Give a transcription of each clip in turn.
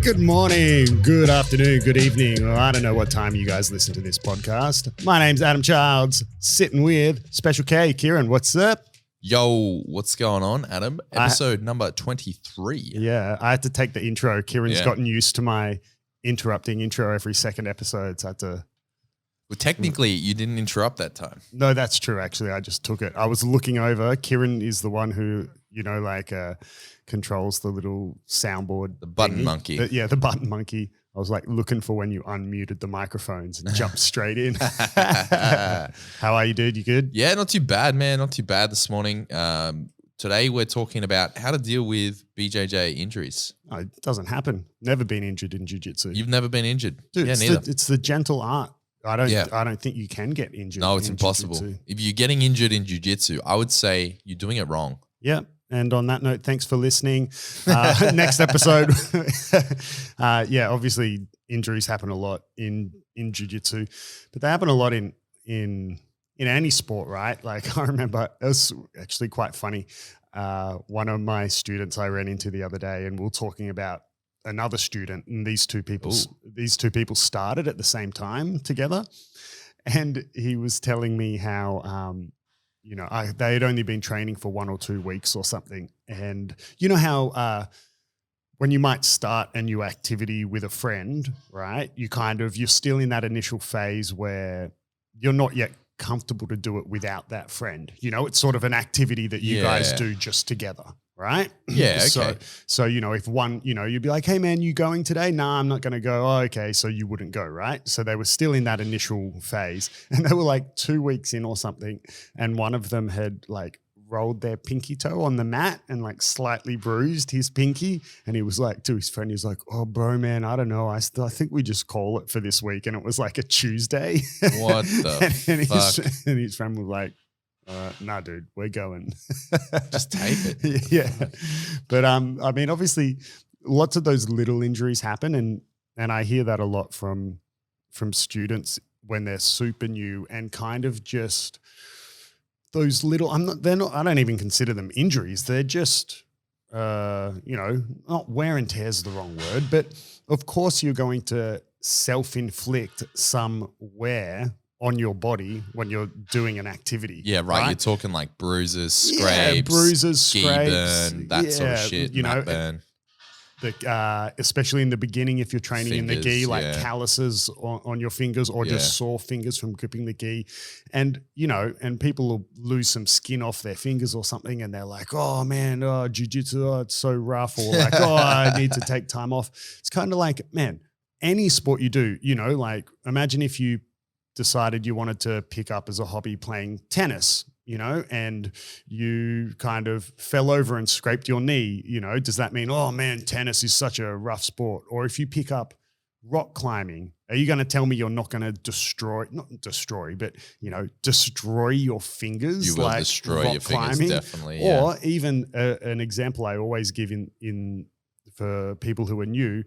Good morning, good afternoon, good evening. Well, I don't know what time you guys listen to this podcast. My name's Adam Childs, sitting with Special K, Kieren. What's up? Yo, what's going on, Adam? Episode number 23. Yeah, I had to take the intro. Kieran's gotten used to my interrupting intro every second episode, so I had to... Well, technically, you didn't interrupt that time. No, that's true, actually. I just took it. I was looking over. Kieren is the one who, controls the little soundboard. The button thingy. monkey. The button monkey. I was like looking for when you unmuted the microphones and jumped straight in. How are you, dude? You good? Yeah, not too bad, man. Not too bad this morning. Today, we're talking about how to deal with BJJ injuries. Oh, it doesn't happen. Never been injured in Jiu Jitsu. You've never been injured? Dude, yeah, neither. It's the gentle art. I don't think you can get injured. No, it's impossible. Jiu-Jitsu. If you're getting injured in Jiu Jitsu, I would say you're doing it wrong. Yeah. And on that note, thanks for listening. Next episode. Obviously injuries happen a lot in Jiu-Jitsu, but they happen a lot in any sport, right? Like I remember it was actually quite funny. One of my students I ran into the other day, and we were talking about another student, and these two people started at the same time together. And he was telling me how, they had only been training for 1 or 2 weeks or something. And you know how when you might start a new activity with a friend, right? You're still in that initial phase where you're not yet comfortable to do it without that friend. You know, it's sort of an activity that you guys do just together, right? Yeah, okay. So if one, you'd be like, hey man, you going today? Nah, I'm not going to go. Oh, okay. So you wouldn't go, right? So they were still in that initial phase, and they were like 2 weeks in or something. And one of them had like rolled their pinky toe on the mat and like slightly bruised his pinky. And he was like to his friend, he was like, oh bro, man, I don't know. I think we just call it for this week. And it was like a Tuesday. What the fuck? And his friend was like, nah, dude, we're going. Just tape it. Yeah. But I mean, obviously lots of those little injuries happen, and I hear that a lot from students when they're super new, and kind of just those little, I don't even consider them injuries. They're just not wear and tear is the wrong word, but of course you're going to self-inflict some wear on your body when you're doing an activity. Yeah, right. You're talking like bruises, scrapes, gi burn, that sort of shit, mat burn. Especially in the beginning, if you're training in the gi, like calluses on your fingers, or just sore fingers from gripping the gi. And, and people will lose some skin off their fingers or something, and they're like, oh man, jiu-jitsu, it's so rough, or like, I need to take time off. It's kind of like, man, any sport you do, like imagine if you decided you wanted to pick up as a hobby playing tennis, and you kind of fell over and scraped your knee, does that mean, oh man, tennis is such a rough sport? Or if you pick up rock climbing, are you going to tell me you're not going to destroy your fingers? You will like destroy your fingers, climbing? Definitely. Yeah. Or even an example I always give in for people who are new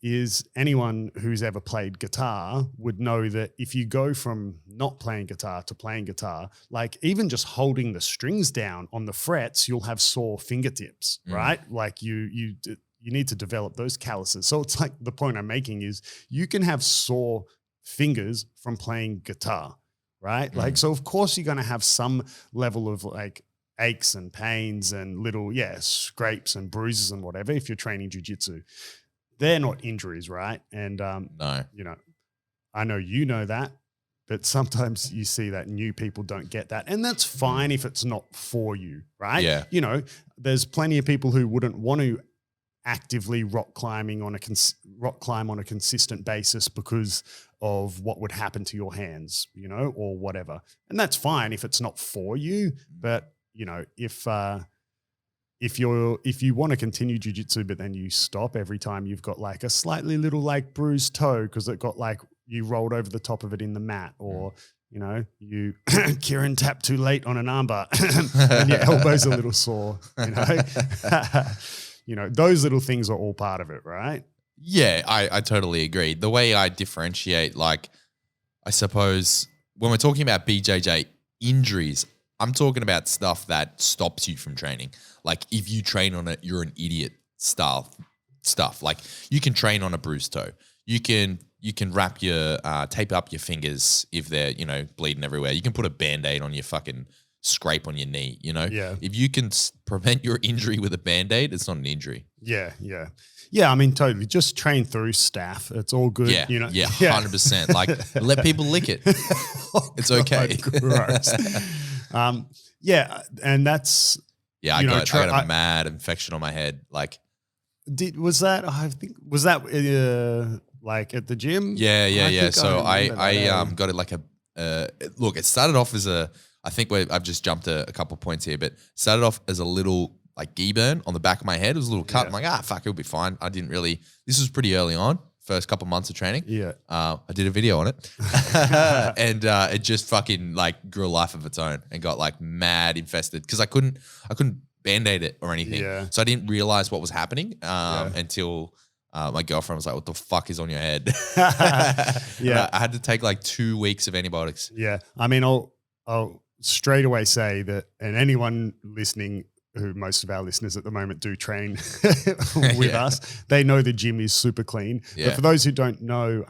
is anyone who's ever played guitar would know that if you go from not playing guitar to playing guitar, like even just holding the strings down on the frets, you'll have sore fingertips, right? Like you need to develop those calluses. So it's like the point I'm making is you can have sore fingers from playing guitar, right? Like, so of course you're going to have some level of like aches and pains and little, scrapes and bruises and whatever if you're training jiu-jitsu. They're not injuries, right? And, no, I know you know that, but sometimes you see that new people don't get that. And that's fine if it's not for you, right? Yeah. There's plenty of people who wouldn't want to actively rock climb on a consistent basis because of what would happen to your hands, or whatever. And that's fine if it's not for you. But, if you want to continue jiu-jitsu, but then you stop every time you've got like a slightly little like bruised toe because it got like you rolled over the top of it in the mat, or you Kieren tapped too late on an armbar and your elbow's a little sore, those little things are all part of it, right? Yeah, I totally agree. The way I differentiate, like, I suppose when we're talking about BJJ injuries, I'm talking about stuff that stops you from training. Like if you train on it, you're an idiot stuff. Like you can train on a bruised toe. You can wrap your tape up your fingers if they're, bleeding everywhere. You can put a Band-Aid on your fucking scrape on your knee, Yeah. If you can prevent your injury with a Band-Aid, it's not an injury. Yeah. I mean, totally. Just train through staph. It's all good. Yeah, 100%. Like let people lick it. It's okay. Gross. And that's I got a mad infection on my head. Like, was that like at the gym? Yeah. So I got it like look. It started off as I think I've just jumped a couple points here, but started off as a little like gi burn on the back of my head. It was a little cut. I'm like, fuck, it'll be fine. I didn't really. This was pretty early on. First couple months of training. Yeah. I did a video on it. And it just fucking like grew a life of its own and got like mad infested because I couldn't Band-Aid it or anything. Yeah. So I didn't realize what was happening until my girlfriend was like, what the fuck is on your head? Yeah. I had to take like 2 weeks of antibiotics. Yeah. I mean, I'll straight away say that, and anyone listening who most of our listeners at the moment do train with us, they know the gym is super clean. Yeah. But for those who don't know,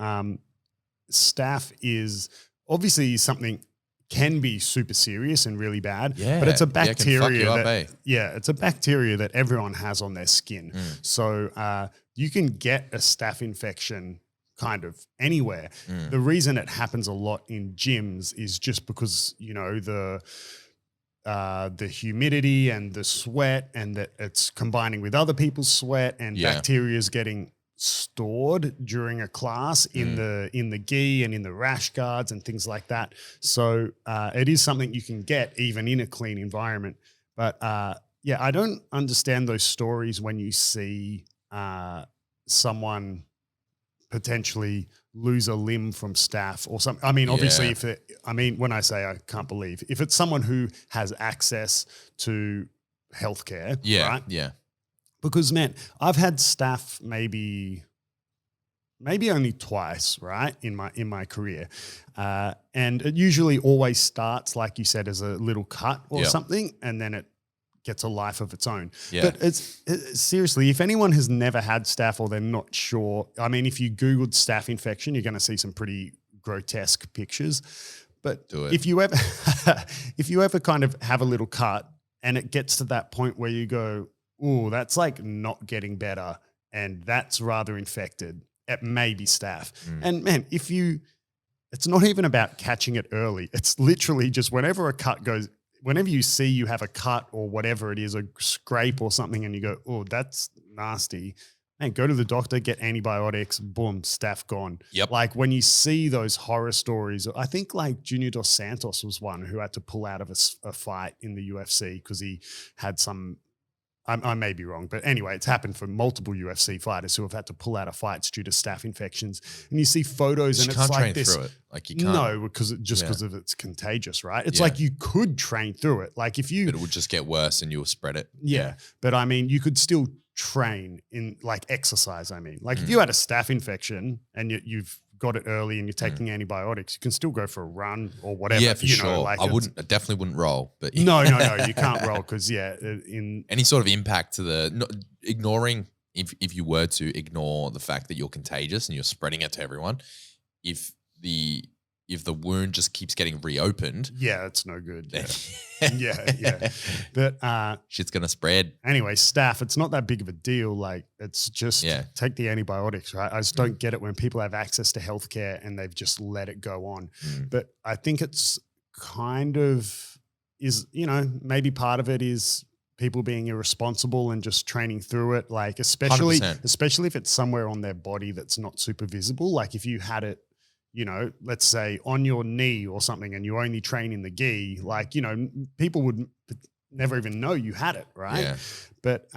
staph is obviously something can be super serious and really bad, but it's a bacteria it's a bacteria that everyone has on their skin. So you can get a staph infection kind of anywhere. The reason it happens a lot in gyms is just because, the humidity and the sweat, and that it's combining with other people's sweat, and bacteria is getting stored during a class in the gi and in the rash guards and things like that. So it is something you can get even in a clean environment. But I don't understand those stories when you see someone potentially lose a limb from staph or something. I mean, obviously, when I say I can't believe, if it's someone who has access to healthcare, right? Yeah. Because, man, I've had staph maybe only twice, right, in my career, and it usually always starts, like you said, as a little cut or something, and then it gets a life of its own. Yeah. But it's seriously, if anyone has never had staph or they're not sure, I mean, if you Googled staph infection, you're going to see some pretty grotesque pictures. But if you ever kind of have a little cut and it gets to that point where you go, ooh, that's like not getting better and that's rather infected, it may be staph. And man, it's not even about catching it early. It's literally just whenever you see you have a cut or whatever it is, a scrape or something, and you go, oh, that's nasty, man, go to the doctor, get antibiotics, boom, staph gone. Yep. Like when you see those horror stories, I think like Junior Dos Santos was one who had to pull out of a fight in the UFC because he had some, I may be wrong, but anyway, it's happened for multiple UFC fighters who have had to pull out of fights due to staph infections. And you see photos and it's like this. Through it. Like you can't. No, because of it's contagious, right? It's like you could train through it. Like if you. But it would just get worse and you'll spread it. Yeah. But I mean, you could still train in like exercise. I mean, like if you had a staph infection and you've got it early and you're taking antibiotics, you can still go for a run or whatever. Yeah, for sure. Like I definitely wouldn't roll. But no, you can't roll because in any sort of impact to ignoring if you were to ignore the fact that you're contagious and you're spreading it to everyone, if the wound just keeps getting reopened, it's no good. Yeah. But shit's gonna spread. Anyway, staph, it's not that big of a deal. Like it's just take the antibiotics, right? I just don't get it when people have access to healthcare and they've just let it go on. But I think it's kind of is, maybe part of it is people being irresponsible and just training through it. Like especially if it's somewhere on their body that's not super visible. Like if you had it, let's say on your knee or something and you only train in the gi, like, people would never even know you had it, right? Yeah. But,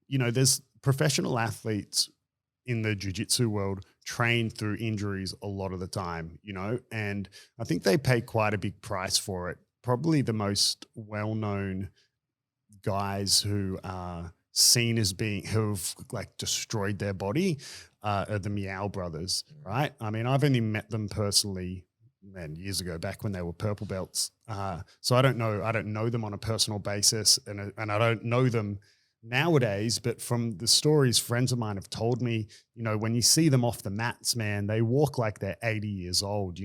there's professional athletes in the jiu-jitsu world train through injuries a lot of the time, and I think they pay quite a big price for it. Probably the most well-known guys who are seen as who've like destroyed their body are the Meow brothers, right? I mean, I've only met them personally man, years ago, back when they were purple belts. So I don't know them on a personal basis, and I don't know them nowadays, but from the stories friends of mine have told me, when you see them off the mats, man, they walk like they're 80 years old.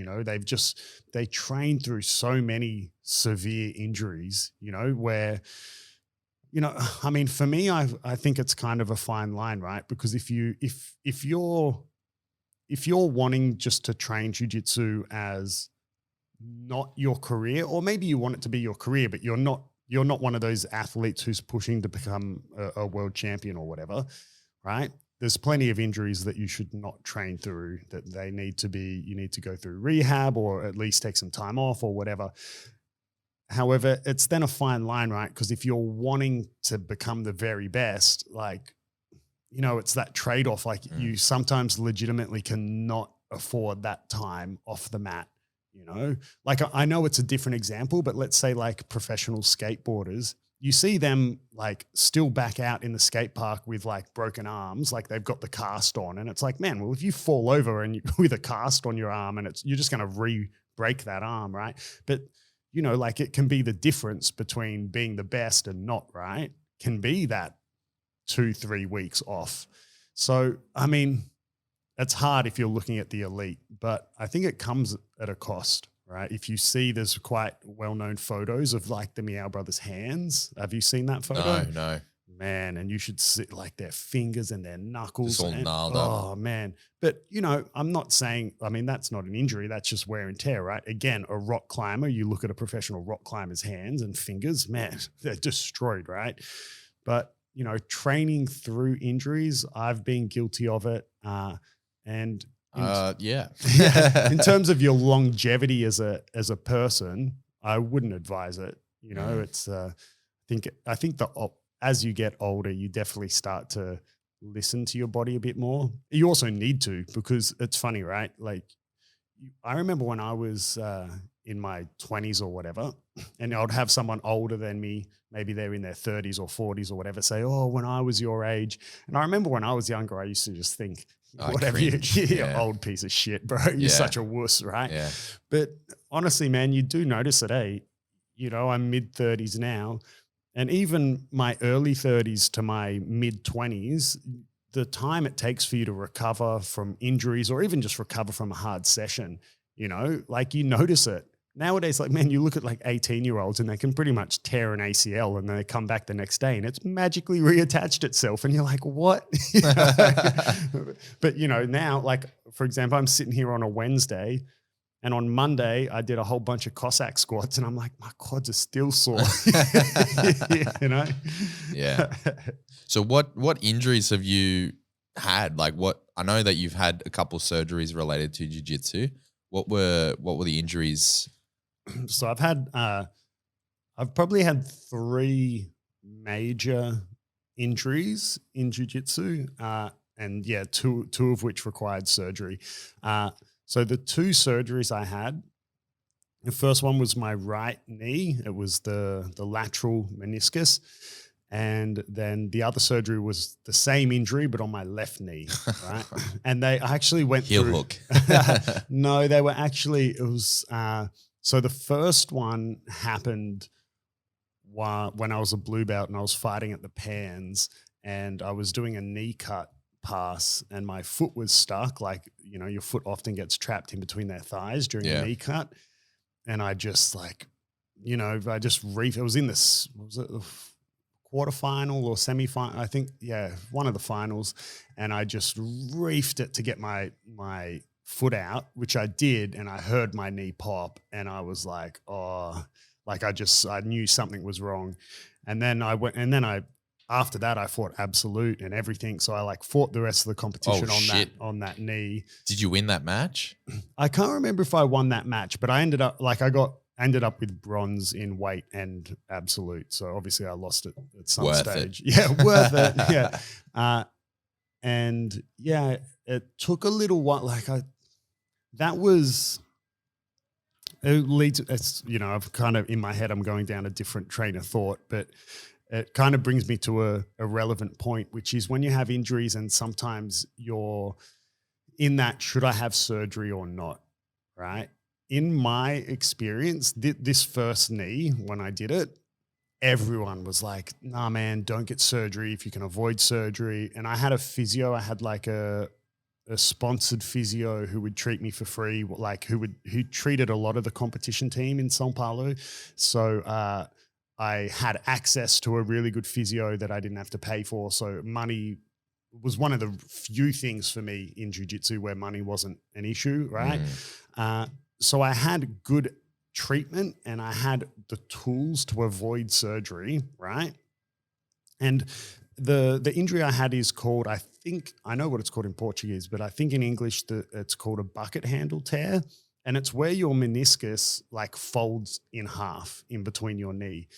They train through so many severe injuries, where, I mean, for me, I think it's kind of a fine line, right? Because if you're wanting just to train jiu-jitsu as not your career, or maybe you want it to be your career, but you're not one of those athletes who's pushing to become a world champion or whatever, right? There's plenty of injuries that you should not train through, that you need to go through rehab or at least take some time off or whatever. However, it's then a fine line, right? Because if you're wanting to become the very best, like, it's that trade-off. Like you sometimes legitimately cannot afford that time off the mat. Like I know it's a different example, but let's say like professional skateboarders, you see them like still back out in the skate park with like broken arms, like they've got the cast on, and it's like, man, well, if you fall over and with a cast on your arm, and you're just going to break that arm, right? But like it can be the difference between being the best and not, right? Can be that 2-3 weeks off. So, I mean, it's hard if you're looking at the elite, but I think it comes at a cost, right? If you see, there's quite well-known photos of like the Meow Brothers' hands. Have you seen that photo? No. Man, and you should see like their fingers and their knuckles. Just all gnarled up. Oh, man. But, I'm not saying, I mean, that's not an injury. That's just wear and tear, right? Again, a rock climber, you look at a professional rock climber's hands and fingers, man, they're destroyed, right? But, training through injuries, I've been guilty of it. And yeah. in terms of your longevity as a person, I wouldn't advise it. It's I think as you get older, you definitely start to listen to your body a bit more. You also need to, because it's funny, right? Like I remember when I was in my 20s or whatever, and I'd have someone older than me, maybe they're in their 30s or 40s or whatever, say, oh, when I was your age. And I remember when I was younger, I used to just think, whatever, you old piece of shit, bro. You're such a wuss, right? Yeah. But honestly, man, you do notice it, eh? I'm mid-30s now, and even my early 30s to my mid-20s, the time it takes for you to recover from injuries or even just recover from a hard session, like you notice it. Nowadays, like, man, you look at like 18-year-olds and they can pretty much tear an ACL and then they come back the next day and it's magically reattached itself. And you're like, what? But, now, like, for example, I'm sitting here on a Wednesday, and on Monday I did a whole bunch of Cossack squats and I'm like, my quads are still sore, Yeah. So what injuries have you had? Like I know that you've had a couple surgeries related to jiu-jitsu. What were the injuries? So I've probably had 3 major injuries in jiu-jitsu, and yeah, two of which required surgery. So the 2 surgeries I had, the first one was my right knee. It was the lateral meniscus. And then the other surgery was the same injury, but on my left knee, right? And they actually went heel through. hook. No, they were actually, it was, so the first one happened when I was a blue belt and I was fighting at the Pans, and I was doing a knee cut pass and my foot was stuck. Like, your foot often gets trapped in between their thighs during a knee cut. And I just like, it was in this, what was it? Quarterfinal or semifinal, I think, one of the finals, and I just reefed it to get my foot out, which I did, and I heard my knee pop, and I was like, oh, like I knew something was wrong, and then after that I fought Absolute and everything, so I like fought the rest of the competition on that knee. Did you win that match? I can't remember if I won that match, but I ended up with bronze in weight and Absolute. So obviously I lost it at some stage. Yeah, worth it. Yeah. And yeah, it took a little while. I'm kind of in my head, I'm going down a different train of thought, but it kind of brings me to a relevant point, which is when you have injuries and sometimes you're in that, should I have surgery or not? Right. in my experience, this first knee, when I did it, everyone was like, nah, man, don't get surgery if you can avoid surgery. And I had a physio. I had like a sponsored physio who would treat me for free, like who treated a lot of the competition team in São Paulo. So I had access to a really good physio that I didn't have to pay for. So money was one of the few things for me in jiu-jitsu where money wasn't an issue, right? So I had good treatment and I had the tools to avoid surgery, right? And the injury I had is called, I know what it's called in Portuguese, but I think in English it's called a bucket handle tear. And it's where your meniscus like folds in half in between your knee.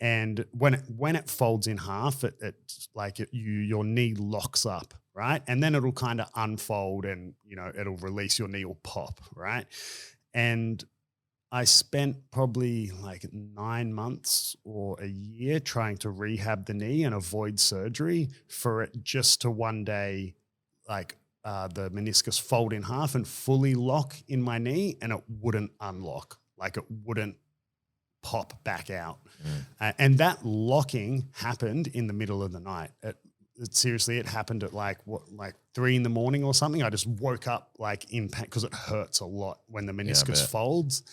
And when it folds in half, it's like your knee locks up, right? And then it'll kind of unfold and, it'll release, your knee will pop, right? And I spent probably like 9 months or a year trying to rehab the knee and avoid surgery for it just to one day, like the meniscus fold in half and fully lock in my knee, and it wouldn't unlock, like it wouldn't pop back out. And that locking happened in the middle of the night. Seriously, it happened at like 3 a.m. or something. I just woke up like in pain because it hurts a lot when the meniscus folds.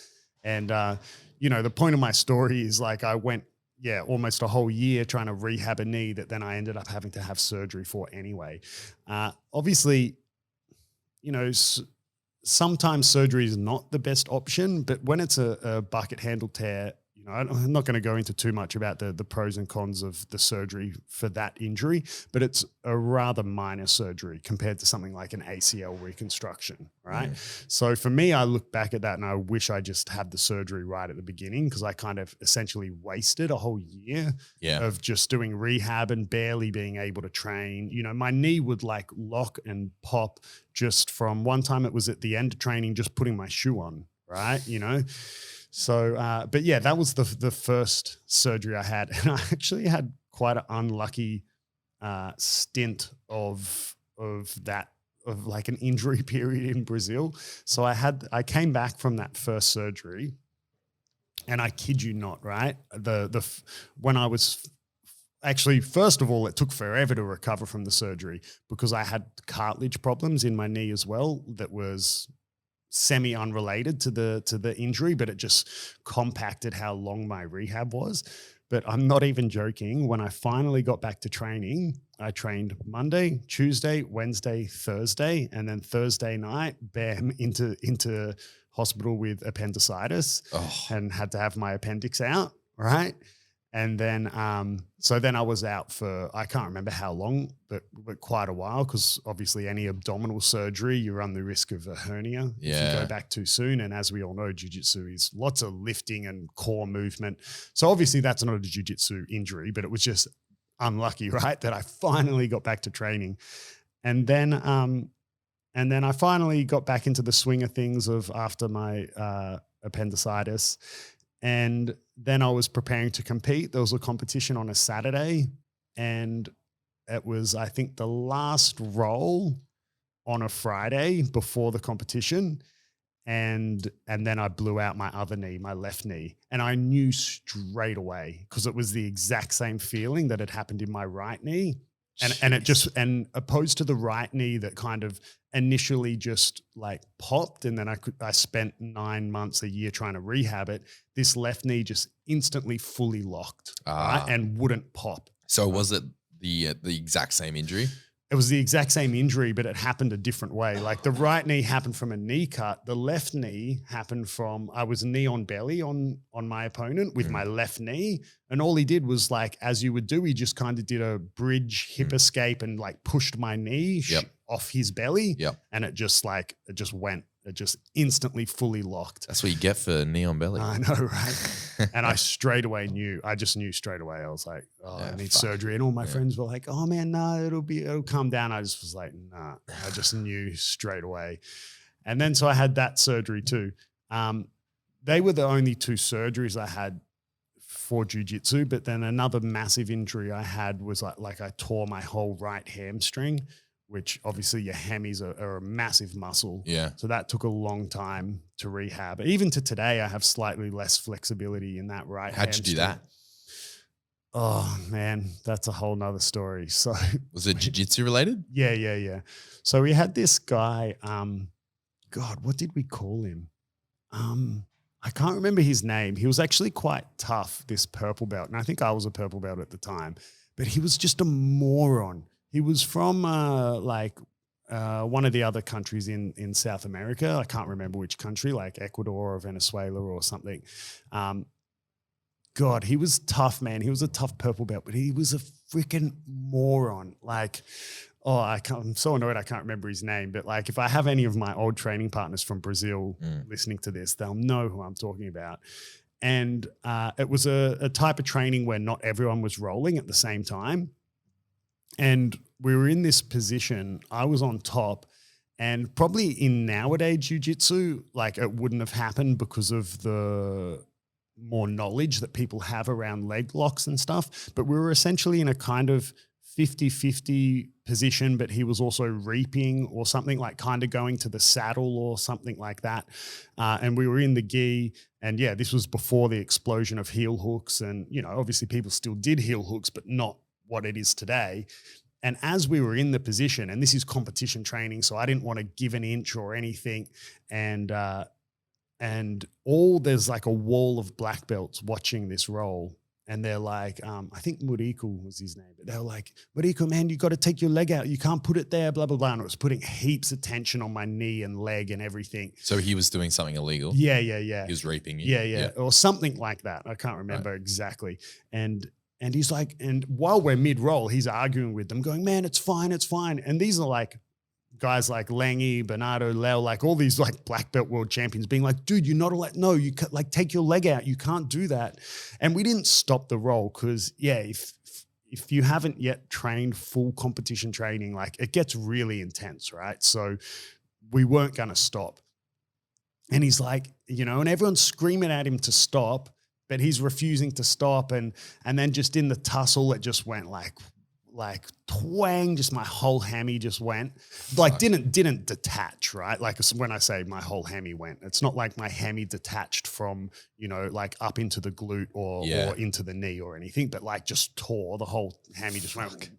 And, the point of my story is like I went, almost a whole year trying to rehab a knee that then I ended up having to have surgery for anyway. Obviously, sometimes surgery is not the best option, but when it's a bucket handle tear, I'm not going to go into too much about the pros and cons of the surgery for that injury, but it's a rather minor surgery compared to something like an ACL reconstruction, right? So for me, I look back at that and I wish I just had the surgery right at the beginning, because I kind of essentially wasted a whole year of just doing rehab and barely being able to train. My knee would like lock and pop just from one time it was at the end of training, just putting my shoe on, right? So, but yeah, that was the first surgery I had. And I actually had quite an unlucky stint of like an injury period in Brazil. So I came back from that first surgery, and I kid you not, right? When I was actually, first of all, it took forever to recover from the surgery because I had cartilage problems in my knee as well that was semi-unrelated to the injury, but it just compacted how long my rehab was. But I'm not even joking. When I finally got back to training, I trained Monday, Tuesday, Wednesday, Thursday, and then Thursday night, bam, into hospital with appendicitis and had to have my appendix out, right? And then, so then I was out for, I can't remember how long, but quite a while, because obviously any abdominal surgery, you run the risk of a hernia if you go back too soon. And as we all know, jiu-jitsu is lots of lifting and core movement. So obviously that's not a jiu-jitsu injury, but it was just unlucky, right? That I finally got back to training. And then I finally got back into the swing of things after my appendicitis. And then I was preparing to compete. There was a competition on a Saturday, and it was, I think, the last roll on a Friday before the competition. And then I blew out my other knee, my left knee. And I knew straight away, because it was the exact same feeling that had happened in my right knee. And opposed to the right knee that kind of initially just like popped, and then I spent 9 months, a year trying to rehab it. This left knee just instantly fully locked, right? And wouldn't pop. So was it the exact same injury? It was the exact same injury, but it happened a different way. Like the right knee happened from a knee cut. The left knee happened from, I was knee on belly on my opponent with my left knee. And all he did was like, as you would do, he just kind of did a bridge hip escape and like pushed my knee off his belly. And it just instantly fully locked. That's what you get for knee on belly. I know, right? And I just knew straight away. I was like, I need surgery. And all my friends were like, oh man, no, it'll come down. I just was like, nah, I just knew straight away. And then, so I had that surgery too. They were the only 2 surgeries I had for jiu-jitsu, but then another massive injury I had was like I tore my whole right hamstring, which obviously your hammies are a massive muscle. Yeah. So that took a long time rehab. Even to today, I have slightly less flexibility in that right How'd you do that? Oh man, that's a whole nother story. So Was it jiu-jitsu related? yeah. So we had this guy, God, what did we call him? I can't remember his name. He was actually quite tough, this purple belt. And I think I was a purple belt at the time, but he was just a moron. He was from one of the other countries in South America. I can't remember which country, like Ecuador or Venezuela or something. God, he was tough, man. He was a tough purple belt, but he was a freaking moron. Like, I'm so annoyed I can't remember his name. But like, if I have any of my old training partners from Brazil listening to this, they'll know who I'm talking about. And it was a type of training where not everyone was rolling at the same time. And we were in this position. I was on top. And probably in nowadays jiu-jitsu, like it wouldn't have happened because of the more knowledge that people have around leg locks and stuff. But we were essentially in a kind of 50-50 position, but he was also reaping or something, like kind of going to the saddle or something like that. And we were in the gi. And yeah, this was before the explosion of heel hooks. And, you know, obviously people still did heel hooks, but not what it is today. And as we were in the position, and this is competition training, so I didn't want to give an inch or anything. And there's like a wall of black belts watching this roll. And they're like, I think Murico was his name, but they were like, Murico, man, you got to take your leg out. You can't put it there, blah, blah, blah. And it was putting heaps of tension on my knee and leg and everything. So he was doing something illegal? Yeah. He was raping you? Yeah. Or something like that. I can't remember exactly. And he's like, and while we're mid-roll, he's arguing with them going, man, it's fine. And these are like guys like Langy, Bernardo, Leo, like all these like black belt world champions being like, dude, you're not allowed. No, you like take your leg out. You can't do that. And we didn't stop the roll because if you haven't yet trained full competition training, like it gets really intense, right? So we weren't going to stop. And he's like, you know, and everyone's screaming at him to stop, but he's refusing to stop. And then just in the tussle, it just went like twang, just my whole hammy just went. Like didn't detach, right? Like when I say my whole hammy went, it's not like my hammy detached from, you know, like up into the glute or into the knee or anything, but like just tore. The whole hammy just went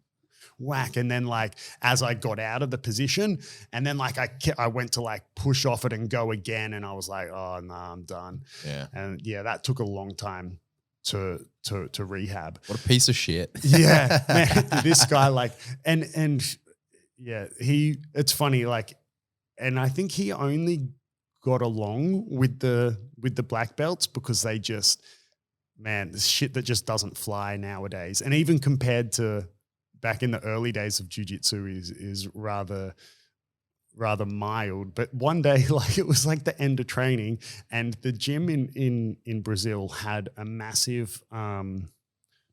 whack. And then like as I got out of the position and then like I went to like push off it and go again, and I was like, oh no, I'm done. Yeah. And yeah, that took a long time to rehab. What a piece of shit. Yeah, man, this guy like, and yeah, it's funny, like, and I think he only got along with the black belts because they just, man, the shit that just doesn't fly nowadays. And even compared to back in the early days of jiu-jitsu is rather mild. But one day, like it was like the end of training, and the gym in Brazil had a massive, not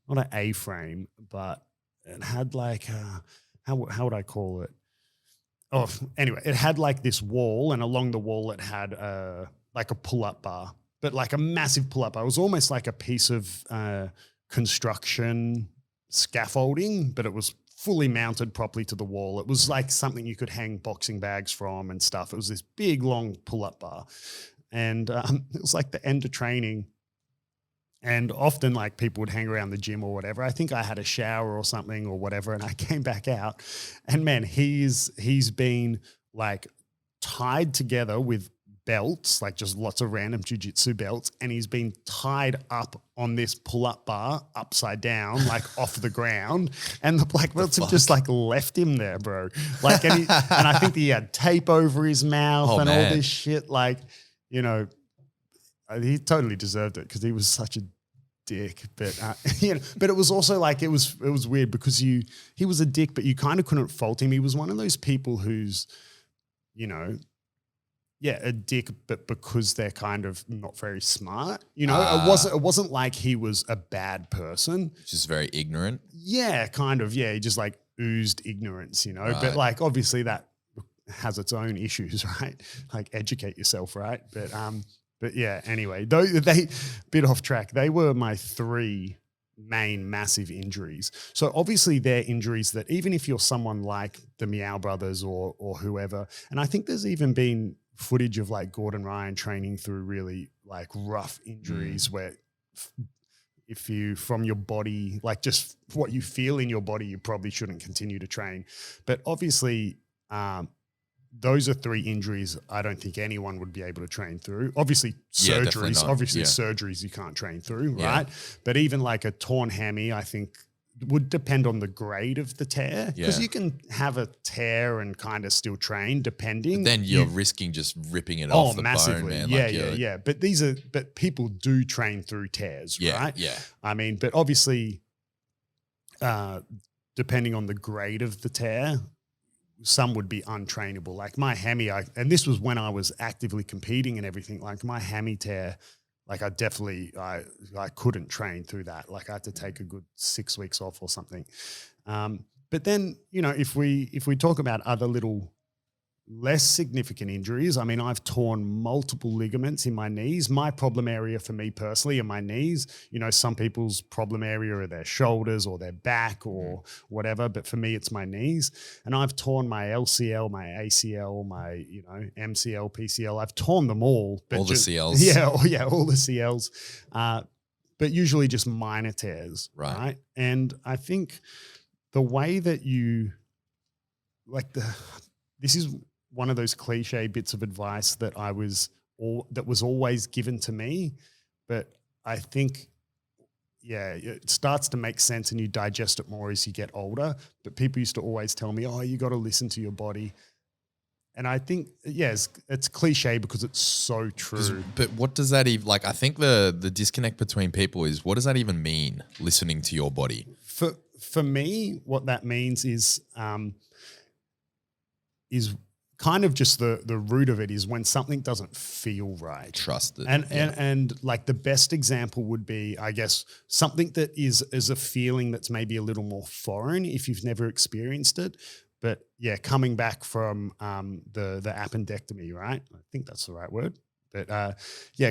an A-frame, but it had like how would I call it? Oh, anyway, it had like this wall, and along the wall it had like a pull-up bar, but like a massive pull-up bar. It was almost like a piece of construction scaffolding, but it was fully mounted properly to the wall. It was like something you could hang boxing bags from and stuff. It was this big, long pull-up bar. And it was like the end of training. And often like people would hang around the gym or whatever. I think I had a shower or something or whatever, and I came back out. And man, he's been like tied together with belts, like just lots of random jiu-jitsu belts, and he's been tied up on this pull-up bar upside down, like off the ground, and the black belts have just like left him there, bro. Like, and I think he had tape over his mouth all this shit. Like, you know, he totally deserved it because he was such a dick. But you know, but it was also like it was weird because he was a dick, but you kind of couldn't fault him. He was one of those people who's, you know, yeah, a dick, but because they're kind of not very smart, you know, it wasn't like he was a bad person. Just very ignorant. Yeah, kind of. Yeah, he just like oozed ignorance, you know. Right. But like obviously that has its own issues, right? Like educate yourself, right? But yeah. Anyway, though they bit off track. They were my 3 main massive injuries. So obviously they're injuries that even if you're someone like the Meow Brothers or whoever, and I think there's even been footage of like Gordon Ryan training through really like rough injuries where if you, from your body, like just what you feel in your body, you probably shouldn't continue to train. But obviously, those are 3 injuries I don't think anyone would be able to train through. Obviously, surgeries, surgeries you can't train through, right? But even like a torn hammy, I think would depend on the grade of the tear, because you can have a tear and kind of still train depending. But then you're risking just ripping it off the bone, man. Yeah. But people do train through tears, right? Yeah. I mean, but obviously, depending on the grade of the tear, some would be untrainable. Like my hammy, and this was when I was actively competing and everything, like my hammy tear, like I couldn't train through that. Like I had to take a good 6 weeks off or something. But then, you know, if we talk about other little less significant injuries, I mean, I've torn multiple ligaments in my knees. My problem area for me personally are my knees. You know, some people's problem area are their shoulders or their back or whatever, but for me, it's my knees. And I've torn my LCL, my ACL, my, you know, MCL, PCL. I've torn them all. But all the CLs. Yeah, all the CLs. But usually just minor tears, right? And I think the way that you, like this is one of those cliche bits of advice that that was always given to me, but I think, it starts to make sense and you digest it more as you get older. But people used to always tell me, oh, you got to listen to your body. And I think, it's cliche because it's so true. But what does that even, like, I think the disconnect between people is, what does that even mean, listening to your body? For me, what that means is kind of just the root of it is when something doesn't feel right. Trust it. And like the best example would be, I guess, something that is a feeling that's maybe a little more foreign if you've never experienced it. But coming back from the appendectomy, right? I think that's the right word. But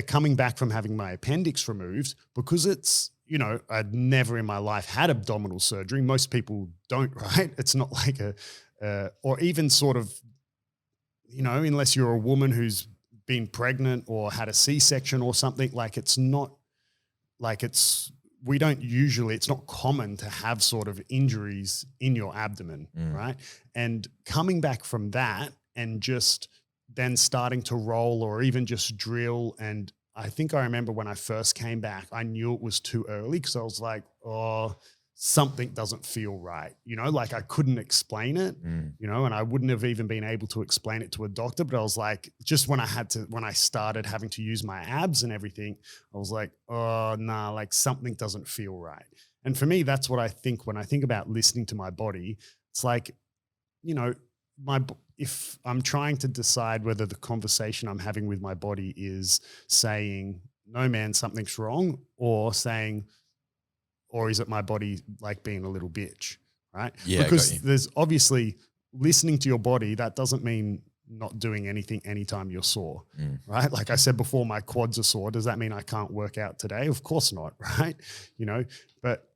coming back from having my appendix removed, because it's, you know, I'd never in my life had abdominal surgery. Most people don't, right? It's not like or even sort of, you know, unless you're a woman who's been pregnant or had a C-section or something, like it's not like it's not common to have sort of injuries in your abdomen, right? And coming back from that and just then starting to roll or even just drill. And I think I remember when I first came back, I knew it was too early because I was like, oh, something doesn't feel right. You know, like I couldn't explain it, you know, and I wouldn't have even been able to explain it to a doctor. But I was like, just when I started having to use my abs and everything, I was like, oh, nah, like something doesn't feel right. And for me, that's what I think when I think about listening to my body. It's like, you know, if I'm trying to decide whether the conversation I'm having with my body is saying, no, man, something's wrong, or saying, or is it my body like being a little bitch, right? Yeah, because there's obviously listening to your body. That doesn't mean not doing anything anytime you're sore, right? Like I said before, my quads are sore. Does that mean I can't work out today? Of course not, right? You know, but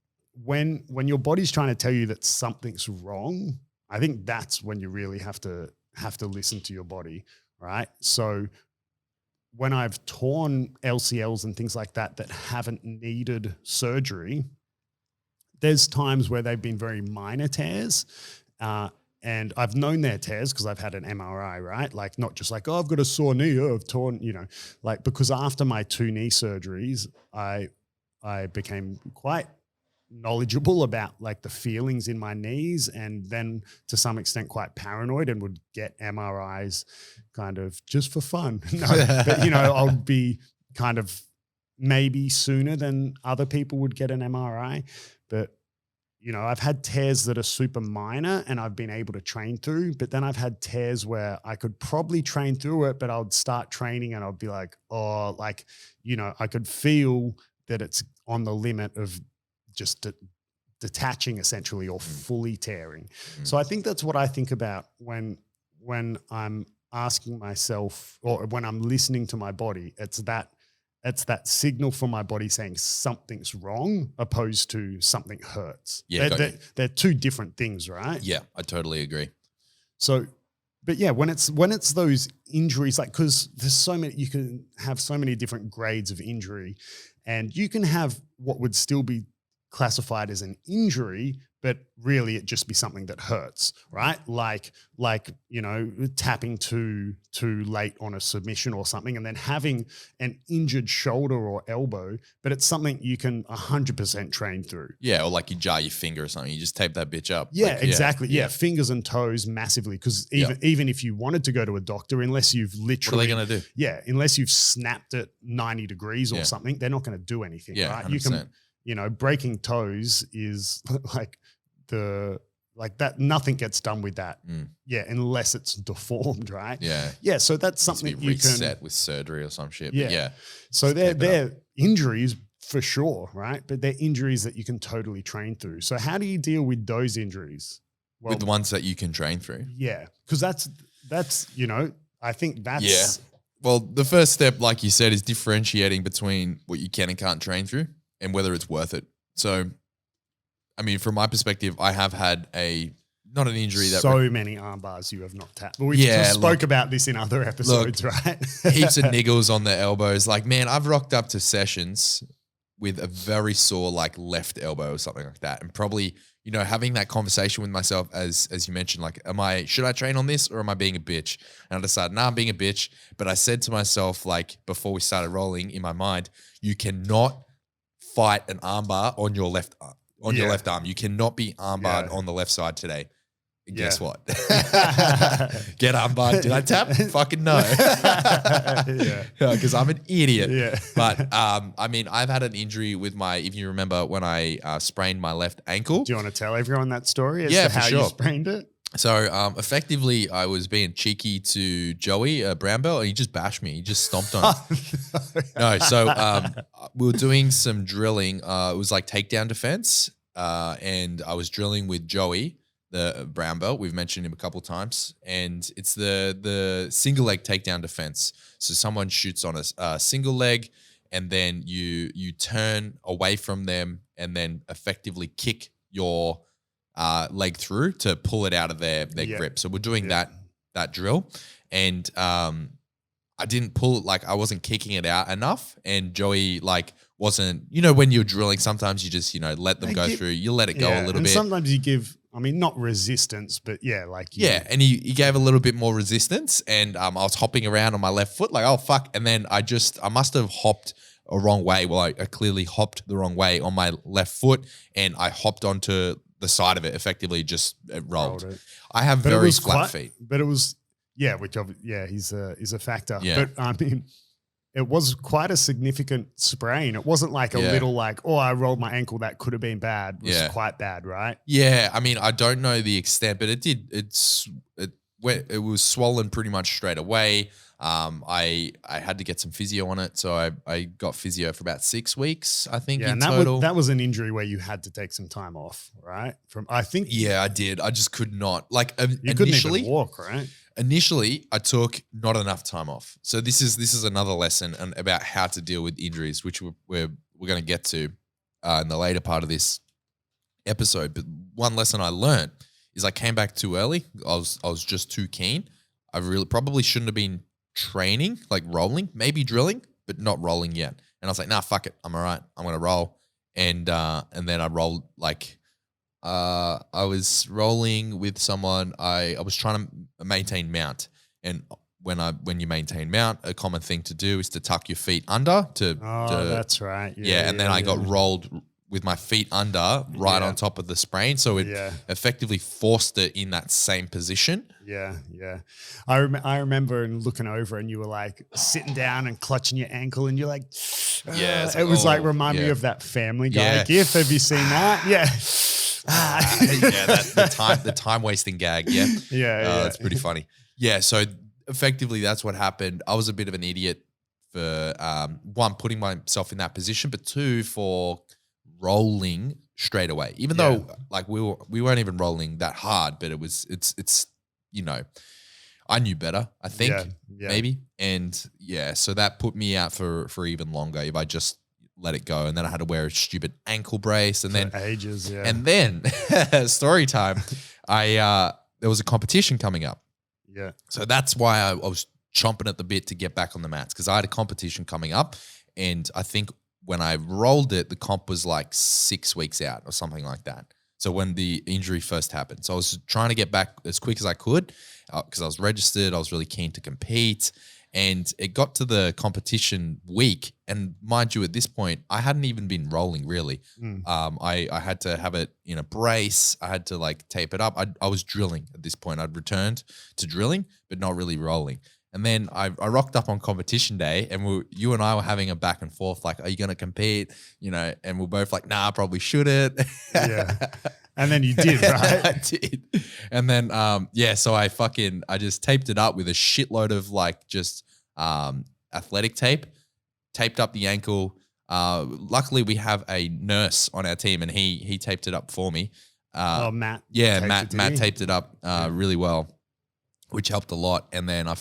when your body's trying to tell you that something's wrong, I think that's when you really have to listen to your body, right? So when I've torn LCLs and things like that haven't needed surgery, there's times where they've been very minor tears, and I've known they're tears because I've had an MRI, right? Like not just like, oh, I've got a sore knee, oh, I've torn, you know, like because after my 2 knee surgeries, I became quite knowledgeable about like the feelings in my knees, and then to some extent quite paranoid and would get MRIs kind of just for fun. No, but you know, I'll be kind of maybe sooner than other people would get an MRI. But, you know, I've had tears that are super minor and I've been able to train through, but then I've had tears where I could probably train through it, but I would start training and I'd be like, oh, like, you know, I could feel that it's on the limit of just detaching essentially or fully tearing. So I think that's what I think about when I'm asking myself or when I'm listening to my body. It's that signal from my body saying something's wrong opposed to something hurts. Yeah, they're 2 different things, right? Yeah, I totally agree. So But yeah, when it's those injuries, like, because there's so many, you can have so many different grades of injury, and you can have what would still be classified as an injury, but really it just be something that hurts, right? Like tapping too late on a submission or something, and then having an injured shoulder or elbow, but it's something you can 100% train through. Yeah, or like you jar your finger or something, you just tape that bitch up. Yeah, like, exactly. Yeah, fingers and toes massively, because even if you wanted to go to a doctor, unless you've literally, what are they going to do? Yeah, unless you've snapped it 90 degrees or something, they're not going to do anything. Yeah, right? 100%. You can, breaking toes is like that. Nothing gets done with that. Yeah, unless it's deformed, right? Yeah, yeah. So that's something you reset can with surgery or some shit. Yeah, but yeah. So they're injuries for sure, right? But they're injuries that you can totally train through. So how do you deal with those injuries? Well, with the ones that you can train through. Yeah, because that's I think that's Well, the first step, like you said, is differentiating between what you can and can't train through and whether it's worth it. So, I mean, from my perspective, I have had not an injury that so many arm bars you have not tapped. But we spoke about this in other episodes, right? Heaps of niggles on the elbows. Like, man, I've rocked up to sessions with a very sore like left elbow or something like that, and probably having that conversation with myself as you mentioned, like, should I train on this or am I being a bitch? And I decided, I'm being a bitch. But I said to myself, like, before we started rolling, in my mind, you cannot fight an armbar on your left arm. Your left arm. You cannot be armbarred on the left side today. Guess what? Get armbarred. Did I tap? Fucking no. Because I'm an idiot. Yeah. But I mean, I've had an injury with if you remember when I sprained my left ankle. Do you want to tell everyone that story as Yeah, to for how sure. you sprained it? So effectively, I was being cheeky to Joey, a brown belt, and he just bashed me. He just stomped on it. No, so we were doing some drilling. It was like takedown defense, and I was drilling with Joey, the brown belt. We've mentioned him a couple of times, and it's the single leg takedown defense. So someone shoots on a single leg, and then you turn away from them, and then effectively kick your leg through to pull it out of their grip. So we're doing that drill, and I didn't pull it, like I wasn't kicking it out enough, and Joey like wasn't, when you're drilling, sometimes you just let them go through. You let it go a little bit. Sometimes you give, not resistance, but and he gave a little bit more resistance, and I was hopping around on my left foot like, oh fuck, and then I must have hopped a wrong way. Well, I clearly hopped the wrong way on my left foot, and I hopped onto the side of it, effectively just rolled. I have very flat feet. But it was, is a factor. Yeah. But I mean, it was quite a significant sprain. It wasn't like a little like, oh, I rolled my ankle, that could have been bad. It was quite bad, right? Yeah. I mean, I don't know the extent, but it was swollen pretty much straight away. I had to get some physio on it, so I got physio for about 6 weeks, I think, in total. That was an injury where you had to take some time off, right? I did. I just could not. Like, you couldn't even walk, right? Initially, I took not enough time off. So this is another lesson about how to deal with injuries, which we're going to get to in the later part of this episode. But one lesson I learned is I came back too early. I was just too keen. I really probably shouldn't have been training, like rolling, maybe drilling, but not rolling yet. And I was like, nah, fuck it. I'm all right. I'm going to roll. And then I rolled like, I was rolling with someone. I was trying to maintain mount. And when you maintain mount, a common thing to do is to tuck your feet under that's right. And then I got rolled with my feet under on top of the sprain. So it effectively forced it in that same position. Yeah. I remember looking over, and you were like sitting down and clutching your ankle, and you're like, it was like remind me of that Family Guy gif. Have you seen that? Yeah. The time wasting gag. Yeah. That's pretty funny. Yeah. So effectively that's what happened. I was a bit of an idiot for one, putting myself in that position, but two, for rolling straight away, even though like we weren't even rolling that hard, but it's I knew better, I think, maybe. And so that put me out for even longer if I just let it go. And then I had to wear a stupid ankle brace, and then ages. Yeah. And then story time. There was a competition coming up. Yeah. So that's why I was chomping at the bit to get back on the mats, because I had a competition coming up, and I think when I rolled it, the comp was like 6 weeks out or something like that. So when the injury first happened, so I was trying to get back as quick as I could because I was registered. I was really keen to compete, and it got to the competition week. And mind you, at this point, I hadn't even been rolling really. I had to have it in a brace. I had to like tape it up. I was drilling at this point. I'd returned to drilling, but not really rolling. And then I rocked up on competition day, and you and I were having a back and forth, like, are you going to compete? You know, and we're both like, nah, I probably shouldn't. Yeah. And then you did, right? I did. And then, so I just taped it up with a shitload of like just athletic tape, taped up the ankle. Luckily we have a nurse on our team, and he taped it up for me. Matt. Yeah, Matt taped it up really well, which helped a lot. And then I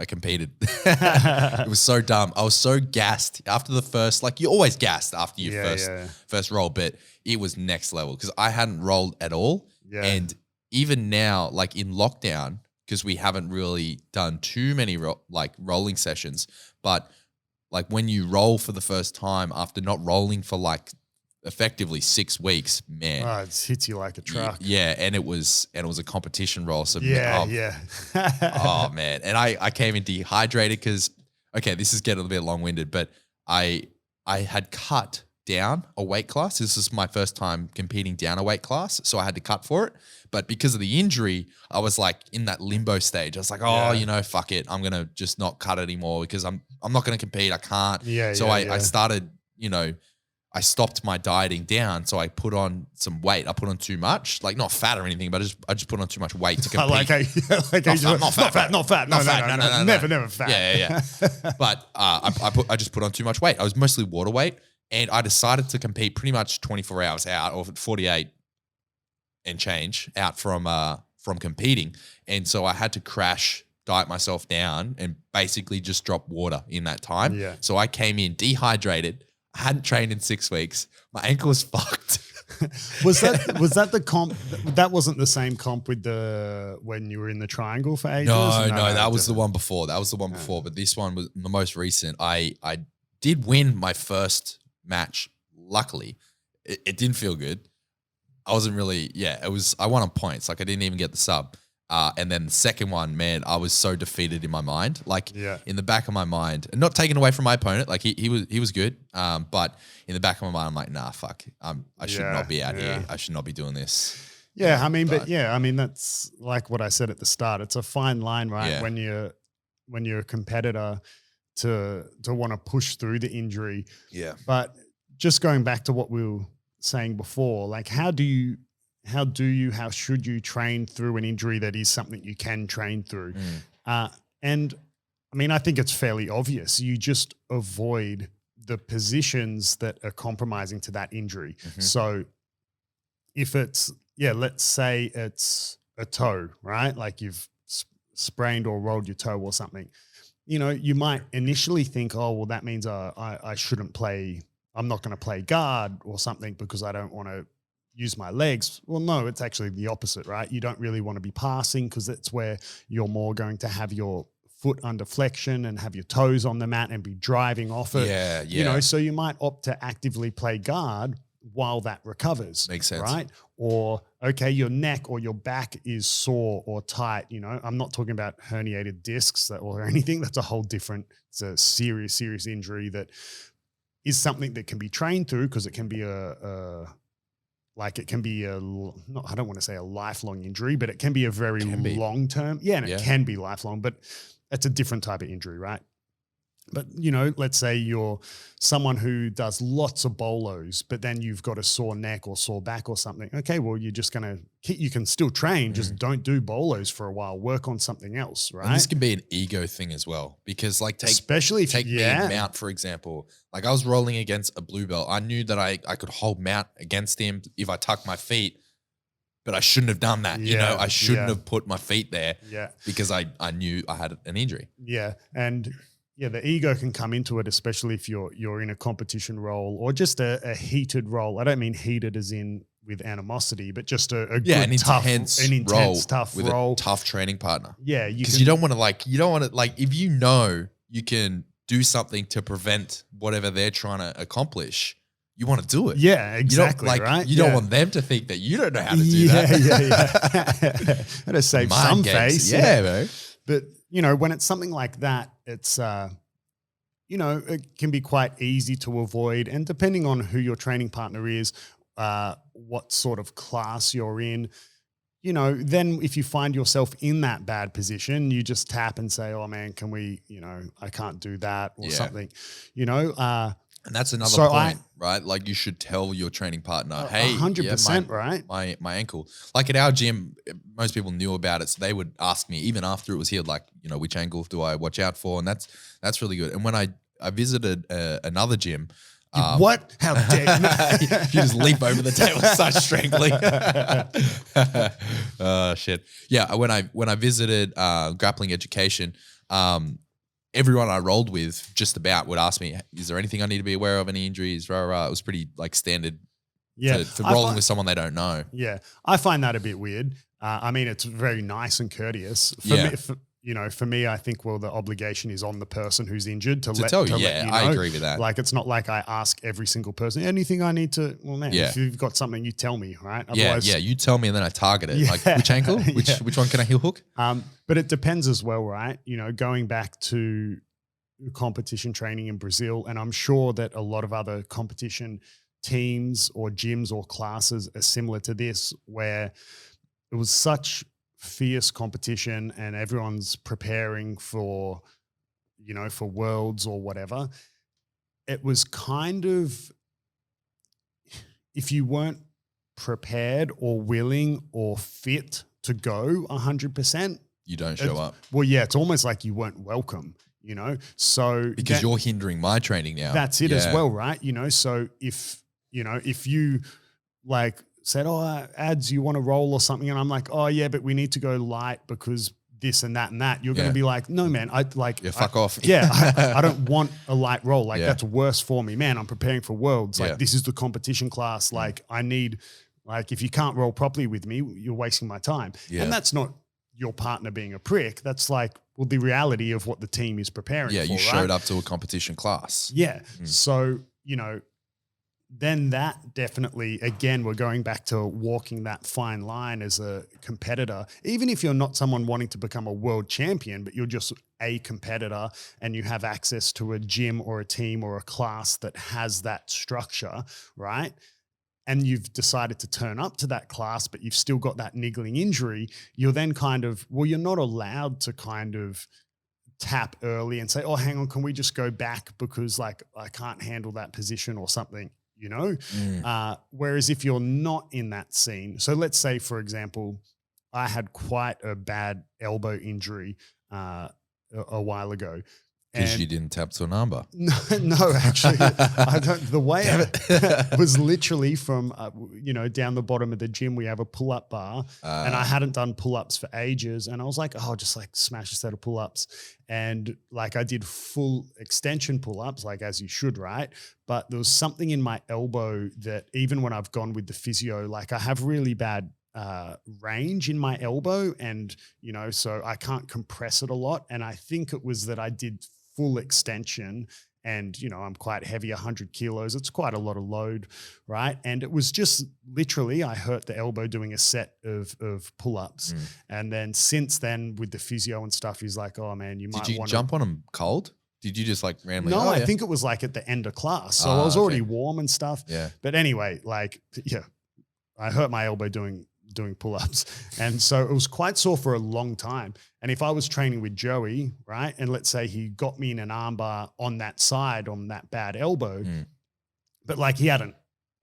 competed. It was so dumb. I was so gassed after the first, like you're always gassed after your first roll, but it was next level because I hadn't rolled at all. Yeah. And even now, like in lockdown, because we haven't really done too many rolling sessions, but like when you roll for the first time after not rolling for like effectively 6 weeks, man. Oh, it hits you like a truck. Yeah, and it was a competition roll. So yeah. Oh man, and I came in dehydrated because this is getting a bit long-winded, but I had cut down a weight class. This is my first time competing down a weight class, so I had to cut for it. But because of the injury, I was like in that limbo stage. I was like, fuck it, I'm gonna just not cut anymore because I'm not gonna compete. I can't. I started, I stopped my dieting down, so I put on some weight. I put on too much, like not fat or anything, but I just put on too much weight to compete. Not fat. No, never fat. Yeah. But I just put on too much weight. I was mostly water weight, and I decided to compete pretty much 24 hours out, or 48 and change out from competing, and so I had to crash, diet myself down, and basically just drop water in that time. Yeah. So I came in dehydrated. I hadn't trained in 6 weeks. My ankle was fucked. Was that the comp? That wasn't the same comp with when you were in the triangle for ages? No, that was the one before. But this one was the most recent. I did win my first match. Luckily, it didn't feel good. I wasn't really. Yeah, it was. I won on points. Like I didn't even get the sub. And then the second one, man, I was so defeated in my mind, in the back of my mind, and not taken away from my opponent. Like he was good. But in the back of my mind, I'm like, nah, fuck. I should not be out here. I should not be doing this. Yeah. That's like what I said at the start. It's a fine line, right? Yeah. When you're a competitor to want to push through the injury. Yeah. But just going back to what we were saying before, like how should you train through an injury that is something you can train through? And I mean, I think it's fairly obvious. You just avoid the positions that are compromising to that injury. Mm-hmm. So if it's, let's say it's a toe, right? Like you've sprained or rolled your toe or something, you might initially think, oh, well, that means I shouldn't play. I'm not going to play guard or something because I don't want to use my legs. Well, no, it's actually the opposite, right? You don't really want to be passing because that's where you're more going to have your foot under flexion and have your toes on the mat and be driving off it. Yeah. So you might opt to actively play guard while that recovers. Makes sense. Right? Or, your neck or your back is sore or tight. I'm not talking about herniated discs or anything. That's a whole different, it's a serious injury that is something that can be trained through because it can be I don't want to say a lifelong injury, but it can be a very long term. Yeah, and it can be lifelong, but it's a different type of injury, right? But, let's say you're someone who does lots of bolos, but then you've got a sore neck or sore back or something. Okay, well, you're just going to, you can still train, just don't do bolos for a while, work on something else, right? And this can be an ego thing as well, because take me and Mount, for example. Like I was rolling against a blue belt. I knew that I could hold Mount against him if I tucked my feet, but I shouldn't have done that. I shouldn't have put my feet there because I knew I had an injury. Yeah. And the ego can come into it, especially if you're in a competition role or just a heated role. I don't mean heated as in with animosity, but just a good, an intense tough with role. a tough training partner. Yeah, because you don't want to if you know you can do something to prevent whatever they're trying to accomplish, you want to do it. Yeah, exactly. You don't want them to think that you don't know how to do that. Yeah. Gotta save Mind some games. face. Yeah, bro. But when it's something like that, it's it can be quite easy to avoid. And depending on who your training partner is, what sort of class you're in, then if you find yourself in that bad position, you just tap and say, oh man, can we, I can't do that or something, And that's another point, right? Like you should tell your training partner, hey, 100%, right? My ankle. Like at our gym, most people knew about it. So they would ask me, even after it was healed, like, which ankle do I watch out for? And that's really good. And when I visited another gym. What? How dare you? You just leap over the table, start strangling. Oh, shit. Yeah, when I visited grappling education, everyone I rolled with just about would ask me, is there anything I need to be aware of, any injuries? It was pretty like standard for rolling with someone they don't know. Yeah, I find that a bit weird. I mean, it's very nice and courteous. For me, I think, the obligation is on the person who's injured to let you know. I agree with that. Like, it's not like I ask every single person, anything I need to, if you've got something, you tell me, right? Otherwise, you tell me and then I target it. Like, which ankle? Which one can I heel hook? But it depends as well, right? Going back to competition training in Brazil, and I'm sure that a lot of other competition teams or gyms or classes are similar to this, where it was such fierce competition and everyone's preparing for worlds or whatever. It was kind of, if you weren't prepared or willing or fit to go 100%, you don't show up. Well, yeah, it's almost like you weren't welcome, so because you're hindering my training now. That's it as well, right? So if you like said, oh, ads, you want to roll or something? And I'm like, oh yeah, but we need to go light because this and that and that. You're going to be like, no, man, fuck off. Yeah. I don't want a light roll. Like that's worse for me, man. I'm preparing for worlds. Like this is the competition class. Like I need, if you can't roll properly with me, you're wasting my time. And that's not your partner being a prick. That's the reality of what the team is preparing for. Yeah. You showed up to a competition class. Yeah. So, then that definitely, again, we're going back to walking that fine line as a competitor. Even if you're not someone wanting to become a world champion, but you're just a competitor and you have access to a gym or a team or a class that has that structure, right? And you've decided to turn up to that class, but you've still got that niggling injury, you're then you're not allowed to kind of tap early and say, oh, hang on, can we just go back because I can't handle that position or something. Whereas if you're not in that scene, so let's say, for example, I had quite a bad elbow injury a while ago. Because you didn't tap to an armbar. No, actually, I don't. The way it was literally from, down the bottom of the gym, we have a pull-up bar and I hadn't done pull-ups for ages. And I was like, oh, just smash a set of pull-ups. And I did full extension pull-ups, as you should, right? But there was something in my elbow that even when I've gone with the physio, I have really bad range in my elbow and, so I can't compress it a lot. And I think it was that I did full extension and, I'm quite heavy, 100 kilos. It's quite a lot of load, right? And it was just literally, I hurt the elbow doing a set of pull-ups. And then since then with the physio and stuff, he's like, oh man, you might want to— Did you jump on him cold? Did you just randomly? No, I think it was at the end of class. So I was already warm and stuff. Yeah. But anyway, I hurt my elbow doing pull-ups. And so it was quite sore for a long time. And if I was training with Joey, right, and let's say he got me in an armbar on that side, on that bad elbow, but he hadn't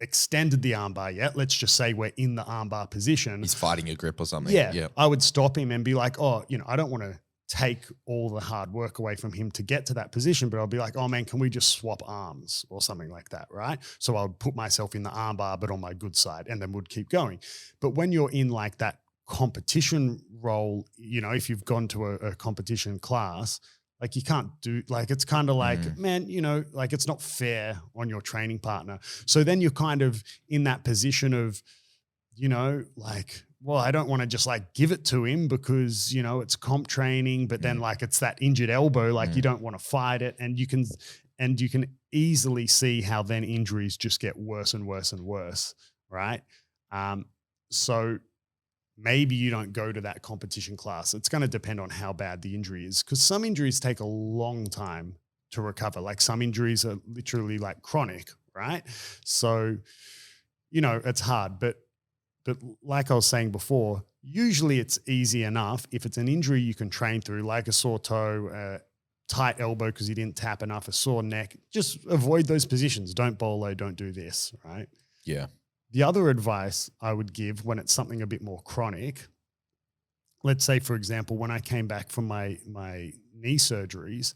extended the armbar yet. Let's just say we're in the armbar position. He's fighting a grip or something. Yeah. I would stop him and be like, oh, I don't want to take all the hard work away from him to get to that position, but I'll be like, oh man, can we just swap arms or something like that, right? So I would put myself in the armbar, but on my good side, and then would keep going. But when you're in that competition role, if you've gone to a competition class, you can't do, it's kind of man, it's not fair on your training partner. So then you're kind of in that position of, like, well, I don't want to just like give it to him because, it's comp training, but then like it's that injured elbow, like you don't want to fight it. And you can easily see how then injuries just get worse and worse and worse. Right. So maybe you don't go to that competition class. It's going to depend on how bad the injury is, because some injuries take a long time to recover. Like some injuries are literally like chronic. Right. So, it's hard, but like I was saying before, usually it's easy enough. If it's an injury you can train through, like a sore toe, a tight elbow because you didn't tap enough, a sore neck, just avoid those positions. Don't bolo, don't do this, right? Yeah. The other advice I would give when it's something a bit more chronic, let's say, for example, when I came back from my knee surgeries,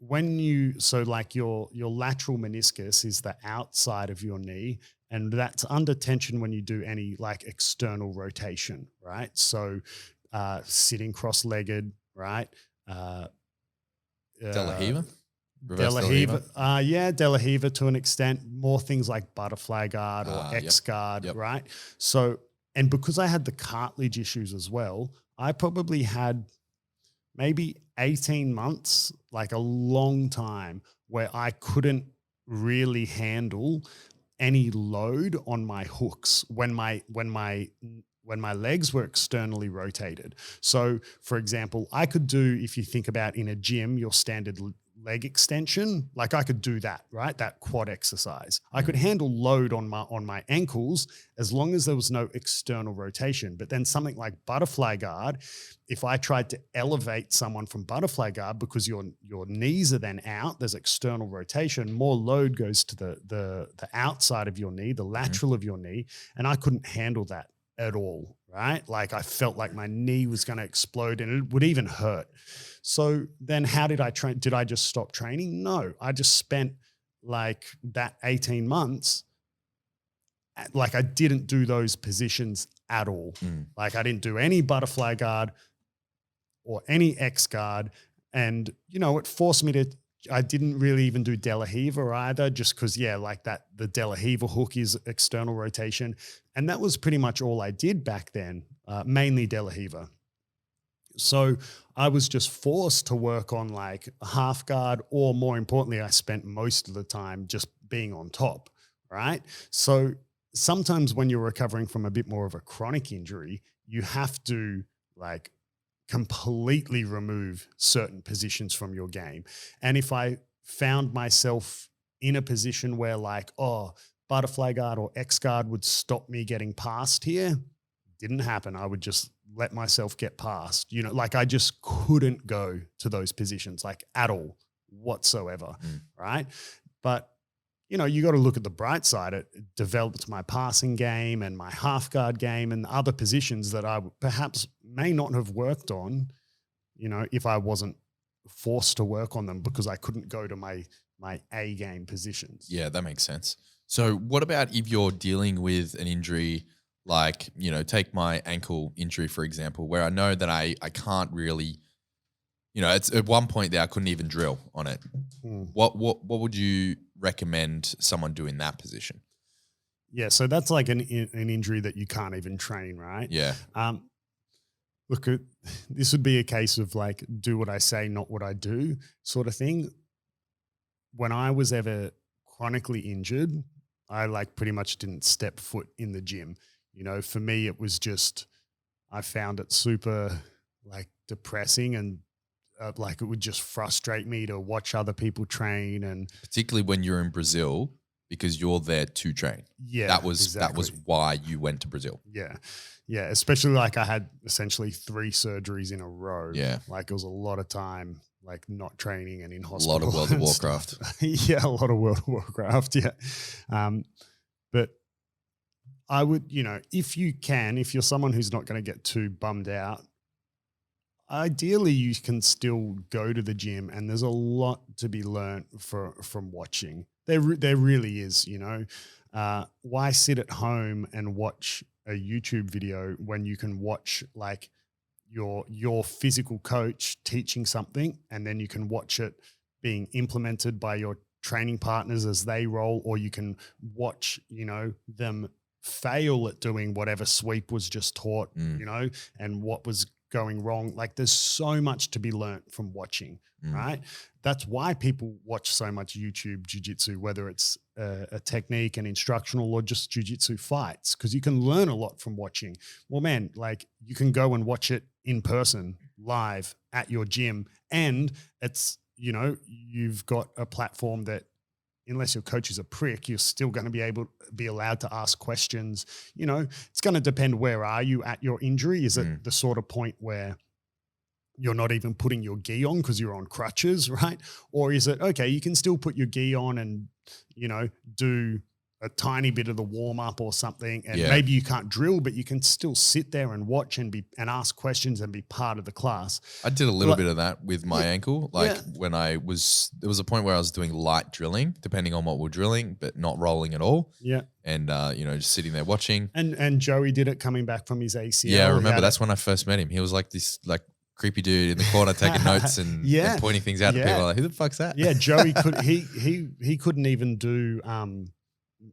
like your lateral meniscus is the outside of your knee, and that's under tension when you do any like external rotation, right? So sitting cross-legged, right? De La Riva? De La Riva. De La Riva to an extent, more things like butterfly guard or X guard, right? So, and because I had the cartilage issues as well, I probably had maybe 18 months, like a long time, where I couldn't really handle any load on my hooks when my legs were externally rotated. So for example, I could do, if you think about in a gym, your standard leg extension, like I could do that, right? That quad exercise. I could handle load on my ankles as long as there was no external rotation. But then something like butterfly guard, if I tried to elevate someone from butterfly guard, because your knees are then out, there's external rotation, more load goes to the outside of your knee, the lateral of your knee, and I couldn't handle that at all, right? Like I felt like my knee was going to explode and it would even hurt. So then how did I train? Did I just stop training? No, I just spent like that 18 months, like I didn't do those positions at all. Like I didn't do any butterfly guard or any X guard. And, it forced me to, I didn't really even do De La Riva either, just because, like that, the De La Riva hook is external rotation. And that was pretty much all I did back then, mainly De La Riva. So I was just forced to work on like a half guard, or more importantly, I spent most of the time just being on top, right? So sometimes when you're recovering from a bit more of a chronic injury, you have to like completely remove certain positions from your game. And if I found myself in a position where like, butterfly guard or X guard would stop me getting past here, didn't happen. I would just let myself get past, like I just couldn't go to those positions like at all whatsoever. Right. But, you got to look at the bright side. It developed my passing game and my half guard game and other positions that I perhaps may not have worked on, if I wasn't forced to work on them because I couldn't go to my A game positions. Yeah, that makes sense. So what about if you're dealing with an injury, like, take my ankle injury, for example, where I know that I can't really, it's at one point there I couldn't even drill on it. What would you recommend someone do in that position? Yeah, so that's like an injury that you can't even train, right? Yeah. Look, this would be a case of like, do what I say, not what I do sort of thing. When I was ever chronically injured, I like pretty much didn't step foot in the gym. For me, it was just, I found it super like depressing and like it would just frustrate me to watch other people train. And particularly when you're in Brazil, because you're there to train. Yeah, that was why you went to Brazil. Yeah. Yeah. Especially like I had essentially 3 surgeries in a row. Yeah. Like it was a lot of time, like not training and in hospital. A lot of World of Warcraft. Yeah. A lot of World of Warcraft. Yeah. But I would, if you're someone who's not going to get too bummed out, ideally you can still go to the gym, and there's a lot to be learned from watching. There really is, why sit at home and watch a YouTube video when you can watch like your physical coach teaching something, and then you can watch it being implemented by your training partners as they roll, or you can watch, them fail at doing whatever sweep was just taught, you know, and what was going wrong. Like there's so much to be learnt from watching, right? That's why people watch so much YouTube jiu-jitsu, whether it's a technique, an instructional, or just jiu-jitsu fights, because you can learn a lot from watching. Well, man, like you can go and watch it in person, live at your gym, and it's, you know, you've got a platform that, unless your coach is a prick, you're still going to be allowed to ask questions. You know, it's going to depend, where are you at your injury? Is it the sort of point where you're not even putting your gi on because you're on crutches, right? Or is it, okay, you can still put your gi on and, you know, do a tiny bit of the warm up or something, and maybe you can't drill, but you can still sit there and watch and ask questions and be part of the class. I did a little bit of that with my ankle. Like when there was a point where I was doing light drilling, depending on what we're drilling, but not rolling at all. Yeah. And, you know, just sitting there watching. And Joey did it coming back from his ACL. Yeah, I remember that's when I first met him. He was like this, like, creepy dude in the corner taking notes and pointing things out to people. Like, who the fuck's that? Yeah, Joey he couldn't even do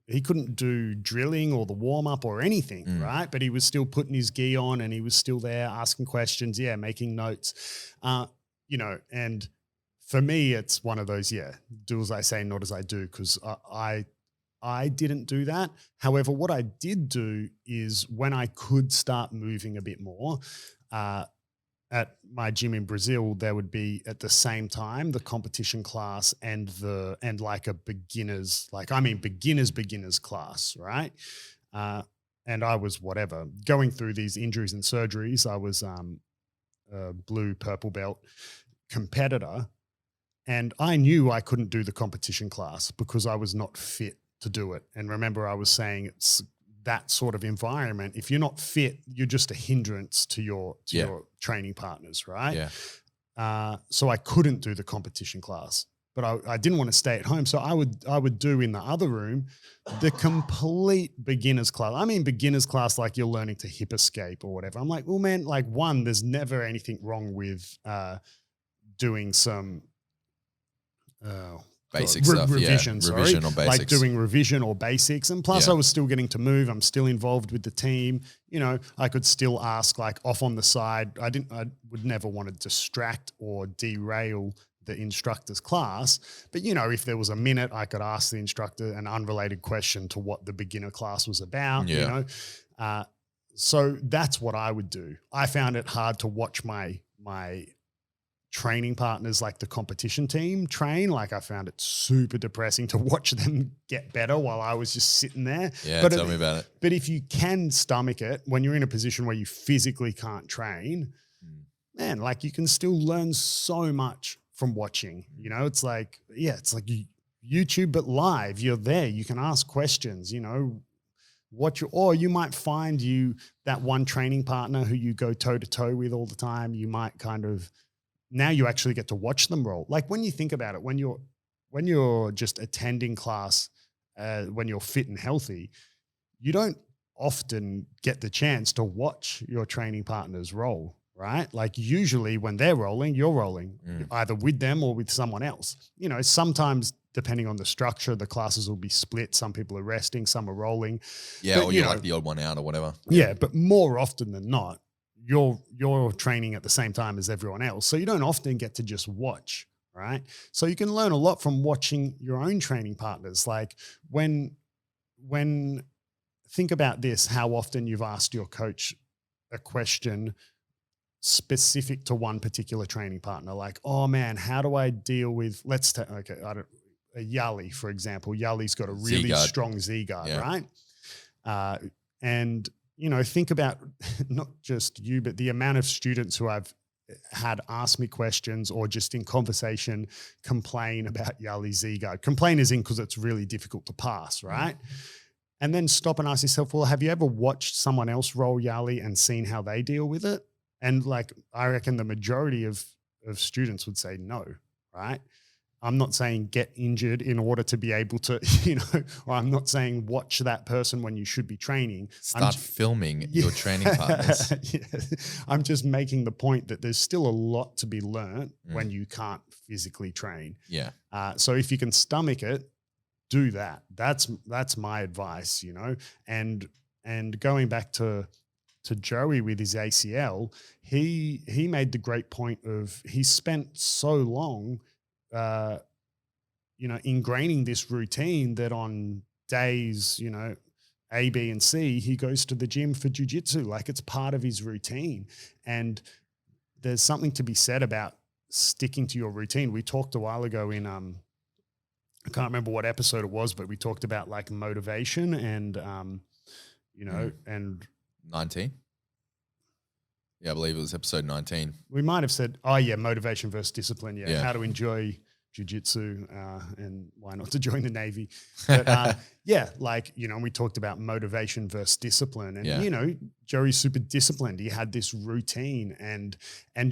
he couldn't do drilling or the warm up or anything, right? But he was still putting his gi on and he was still there asking questions, making notes, you know. And for me, it's one of those, do as I say, not as I do, because I didn't do that. However, what I did do is, when I could start moving a bit more, at my gym in Brazil, there would be at the same time the competition class and like a beginners class, right? And I was going through these injuries and surgeries. I was a blue purple belt competitor, and I knew I couldn't do the competition class because I was not fit to do it. And remember, I was saying it's that sort of environment. If you're not fit, you're just a hindrance to your training partners, right? Yeah. So I couldn't do the competition class, but I didn't want to stay at home. So I would do in the other room the complete beginners class. I mean, beginners class, like you're learning to hip escape or whatever. I'm like, well, man, like, one, there's never anything wrong with doing some basic stuff, revision or basics. Like doing revision or basics. And plus I was still getting to move. I'm still involved with the team. You know, I could still ask, like, off on the side. I would never want to distract or derail the instructor's class. But, you know, if there was a minute, I could ask the instructor an unrelated question to what the beginner class was about, you know. So that's what I would do. I found it hard to watch my training partners, like the competition team, train. Like, I found it super depressing to watch them get better while I was just sitting there. Yeah, tell me about it. But if you can stomach it, when you're in a position where you physically can't train, man, like, you can still learn so much from watching. You know, it's like, it's like YouTube, but live. You're there. You can ask questions, you know, or you might find that one training partner who you go toe to toe with all the time. You might now you actually get to watch them roll. Like, when you think about it, when you're just attending class, when you're fit and healthy, you don't often get the chance to watch your training partners roll, right? Like, usually when they're rolling, you're rolling either with them or with someone else. You know, sometimes depending on the structure, the classes will be split. Some people are resting, some are rolling. Yeah, but, or you're like the odd one out or whatever. Yeah, but more often than not, you're training at the same time as everyone else. So you don't often get to just watch, right? So you can learn a lot from watching your own training partners. Like, when think about this, how often you've asked your coach a question specific to one particular training partner. Like, oh man, how do I deal with, a Yali, for example. Yali's got a really Z-guard. Strong Z-guard, right? And, you know, think about not just you, but the amount of students who I've had ask me questions or just in conversation complain about Yali Z-guard. Complain as in because it's really difficult to pass, right? And then stop and ask yourself, well, have you ever watched someone else roll Yali and seen how they deal with it? And, like, I reckon the majority of students would say no, right? I'm not saying get injured in order to be able to, you know, or I'm not saying watch that person when you should be training. Start filming your training partners. I'm just making the point that there's still a lot to be learned when you can't physically train. Yeah. So if you can stomach it, do that. That's my advice, and going back to Joey with his ACL, he made the great point of he spent so long, ingraining this routine that on days, A, B, and C, he goes to the gym for jiu-jitsu. Like it's part of his routine. And there's something to be said about sticking to your routine. We talked a while ago in, I can't remember what episode it was, but we talked about like motivation and, and 19. Yeah, I believe it was episode 19. We might have said, oh yeah, motivation versus discipline. Yeah. Yeah. How to enjoy jiu-jitsu and why not to join the Navy. But we talked about motivation versus discipline and, Joey's super disciplined. He had this routine and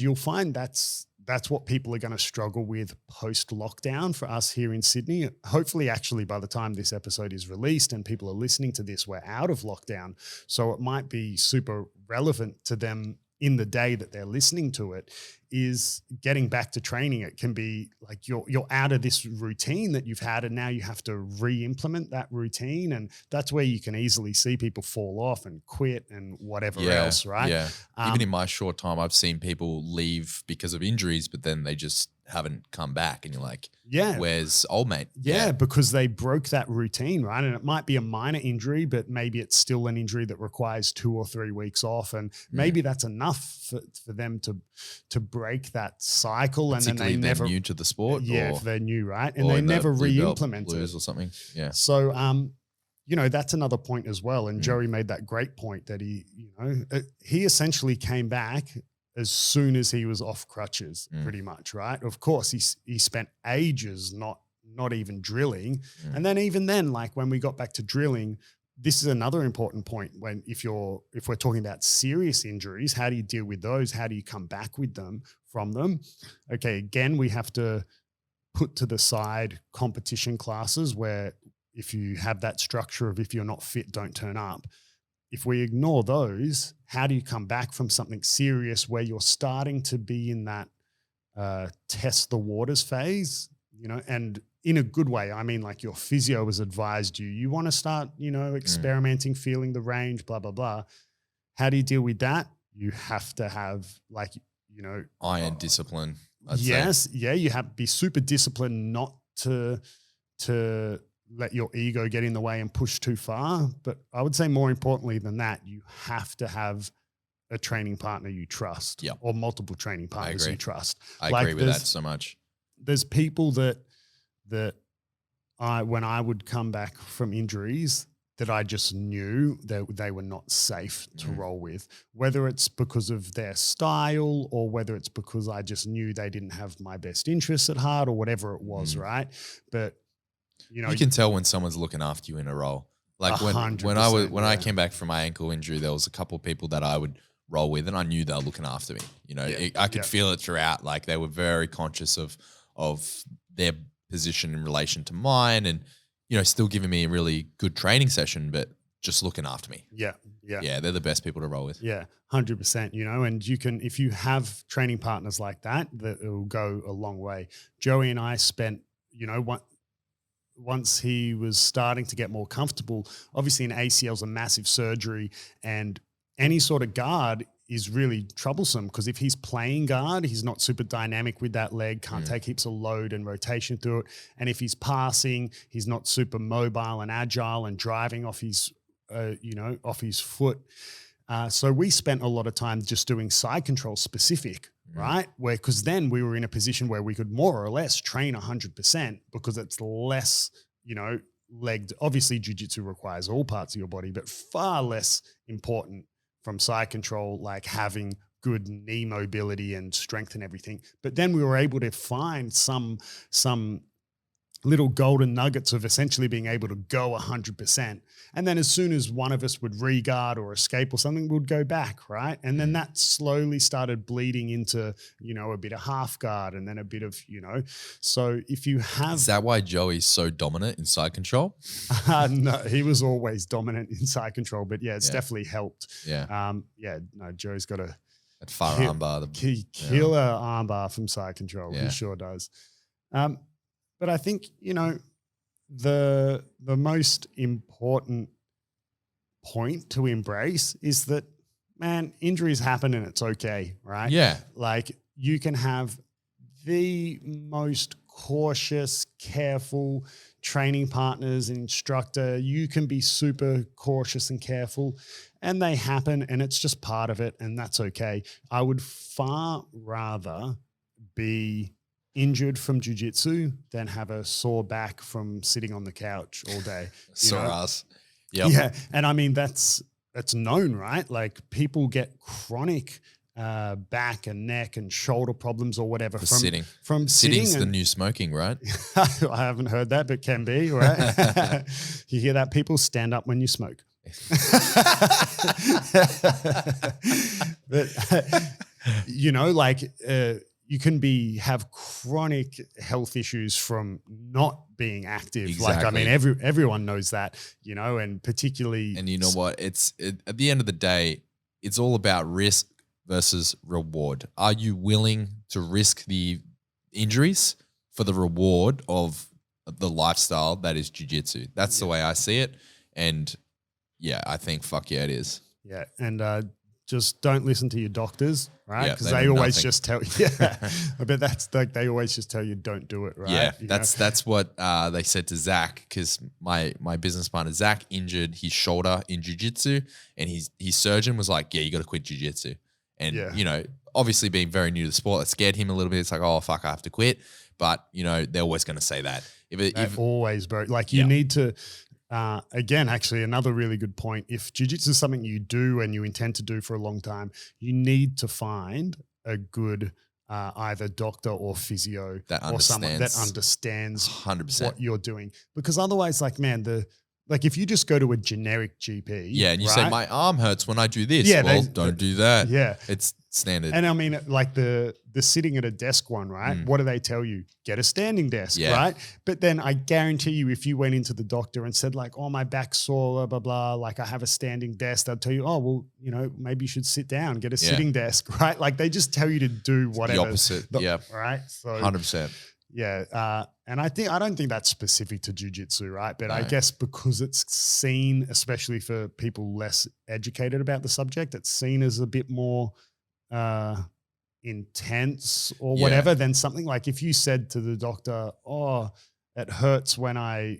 you'll find that's what people are going to struggle with post-lockdown for us here in Sydney. Hopefully, actually, by the time this episode is released and people are listening to this, we're out of lockdown. So it might be super relevant to them in the day that they're listening to it, is getting back to training. It can be like you're out of this routine that you've had and now you have to re-implement that routine. And that's where you can easily see people fall off and quit and whatever else, right? Yeah. Even in my short time, I've seen people leave because of injuries, but then they just haven't come back. And you're like, where's old mate? Yeah, because they broke that routine, right? And it might be a minor injury, but maybe it's still an injury that requires 2 or 3 weeks off. And maybe that's enough for them to break that cycle. And then they never new to the sport. Yeah, if they're new, right? And they never re-implement it or something. Yeah. So, that's another point as well. And Joey made that great point that he essentially came back as soon as he was off crutches, pretty much, right? Of course, he spent ages not even drilling. And then even then, like when we got back to drilling, this is another important point when if we're talking about serious injuries, how do you deal with those? How do you come back from them? Okay, again, we have to put to the side competition classes where if you have that structure of if you're not fit, don't turn up. If we ignore those, how do you come back from something serious where you're starting to be in that test the waters phase, and in a good way? I mean, like your physio has advised you want to start, experimenting, feeling the range, blah, blah, blah. How do you deal with that? You have to have iron discipline. Yes. Yeah. You have to be super disciplined not to let your ego get in the way and push too far. But I would say more importantly than that, you have to have a training partner you trust or multiple training partners you trust. I agree with that so much. There's people that when I would come back from injuries that I just knew that they were not safe to roll with, whether it's because of their style or whether it's because I just knew they didn't have my best interests at heart or whatever it was, right? But you can tell when someone's looking after you in a role. Like when I came back from my ankle injury, there was a couple of people that I would roll with, and I knew they were looking after me. I could feel it throughout. Like they were very conscious of their position in relation to mine, and still giving me a really good training session, but just looking after me. Yeah, they're the best people to roll with. Yeah, 100%. And you can, if you have training partners like that it will go a long way. Joey and I spent, once he was starting to get more comfortable, obviously an ACL is a massive surgery, and any sort of guard is really troublesome because if he's playing guard, he's not super dynamic with that leg, can't take heaps of load and rotation through it. And if he's passing, he's not super mobile and agile and driving off his, off his foot. So we spent a lot of time just doing side control specific, right? Because then we were in a position where we could more or less train 100% because it's less, legged. Obviously, jiu-jitsu requires all parts of your body, but far less important from side control, like having good knee mobility and strength and everything. But then we were able to find some little golden nuggets of essentially being able to go 100%. And then as soon as one of us would re-guard or escape or something, we'd go back, right? And then that slowly started bleeding into, a bit of half guard and then a bit of, so if you have... Is that why Joey's so dominant in side control? No, he was always dominant in side control, but it's definitely helped. Yeah. Joey's got a... That far armbar. Killer armbar from side control. He sure does. But I think, the most important point to embrace is that, man, injuries happen and it's okay, right? Yeah. Like you can have the most cautious, careful training partners and instructor. You can be super cautious and careful and they happen and it's just part of it and that's okay. I would far rather be injured from jiu-jitsu than have a sore back from sitting on the couch all day. Sore ass. Yep. Yeah. And I mean, that's known, right? Like people get chronic back and neck and shoulder problems or whatever from sitting. From Sitting's sitting. the new smoking, right? I haven't heard that, but can be, right? You hear that? People stand up when you smoke. But, you know, like you can have chronic health issues from not being active. Exactly. Like, I mean, everyone knows that, you know, and particularly. And you know what? At the end of the day, it's all about risk versus reward. Are you willing to risk the injuries for the reward of the lifestyle that is jiu-jitsu? That's the way I see it. And yeah, I think fuck yeah, it is. Yeah. And just don't listen to your doctors, right? Yeah, Because they always just tell you, I bet that's like, they always just tell you don't do it, right? Yeah, you that's what they said to Zach, because my business partner, Zach, injured his shoulder in jiu-jitsu and his surgeon was like, yeah, you got to quit jiu-jitsu. And, you know, obviously being very new to the sport, that scared him a little bit. It's like, oh, fuck, I have to quit. But, you know, they're always going to say that. Always, bro. Like you need to, again, actually another really good point. If jiu-jitsu is something you do and you intend to do for a long time, you need to find a good either doctor or physio or someone that understands 100% what you're doing. Because otherwise, like, man, like if you just go to a generic GP. Yeah, and you say, my arm hurts when I do this. Yeah, well, don't do that. Yeah. It's standard. And I mean, like the sitting at a desk one, right? What do they tell you? Get a standing desk, right? But then I guarantee you, if you went into the doctor and said like, oh, my back's sore, blah, blah, blah, like I have a standing desk, they'll tell you, oh, well, you know, maybe you should sit down, get a sitting desk, right? Like they just tell you to do whatever. The opposite, Right? So 100%. Yeah. And I don't think that's specific to jiu-jitsu, right? But I guess because it's seen, especially for people less educated about the subject, it's seen as a bit more intense or whatever than something like if you said to the doctor, oh, it hurts when I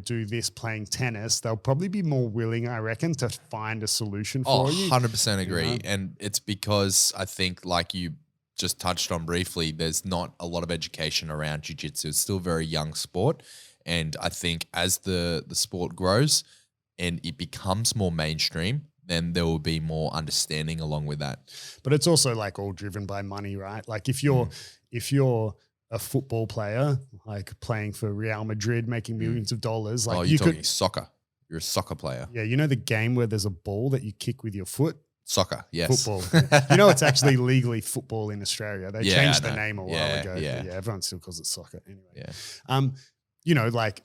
do this playing tennis, they'll probably be more willing, I reckon, to find a solution for you. 100% agree. You know? And it's because I think, like you just touched on briefly, there's not a lot of education around jiu-jitsu. It's still a very young sport. And I think as the sport grows and it becomes more mainstream, then there will be more understanding along with that. But it's also like all driven by money, right? Like if you're a football player, like playing for Real Madrid, making millions of dollars, like you're talking soccer. You're a soccer player. Yeah, you know the game where there's a ball that you kick with your foot? Soccer, yes. Football. You know, it's actually legally football in Australia. They changed the name a while ago. Yeah. But yeah, everyone still calls it soccer anyway. Yeah. You know, like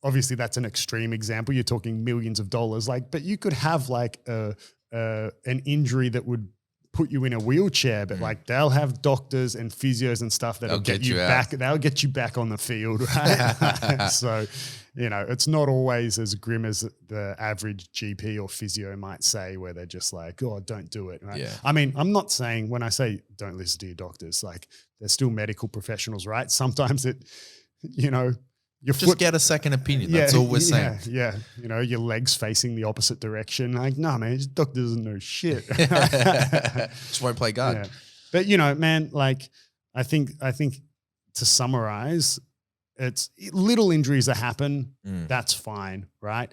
obviously that's an extreme example. You're talking millions of dollars, like, but you could have like an injury that would put you in a wheelchair, but like they'll have doctors and physios and stuff that'll get you back. They'll get you back on the field, right? So, you know, it's not always as grim as the average GP or physio might say, where they're just like, oh, don't do it, right? Yeah. I mean, I'm not saying when I say don't listen to your doctors, like they're still medical professionals, right? Sometimes you know, just get a second opinion. That's all we're saying. Yeah. You know, your legs facing the opposite direction. Like, no, man, this doctor doesn't know shit. Just won't play guard. Yeah. But, you know, man, like I think to summarize, it's little injuries that happen. That's fine, right?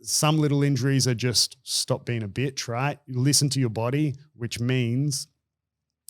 Some little injuries are just stop being a bitch, right? You listen to your body, which means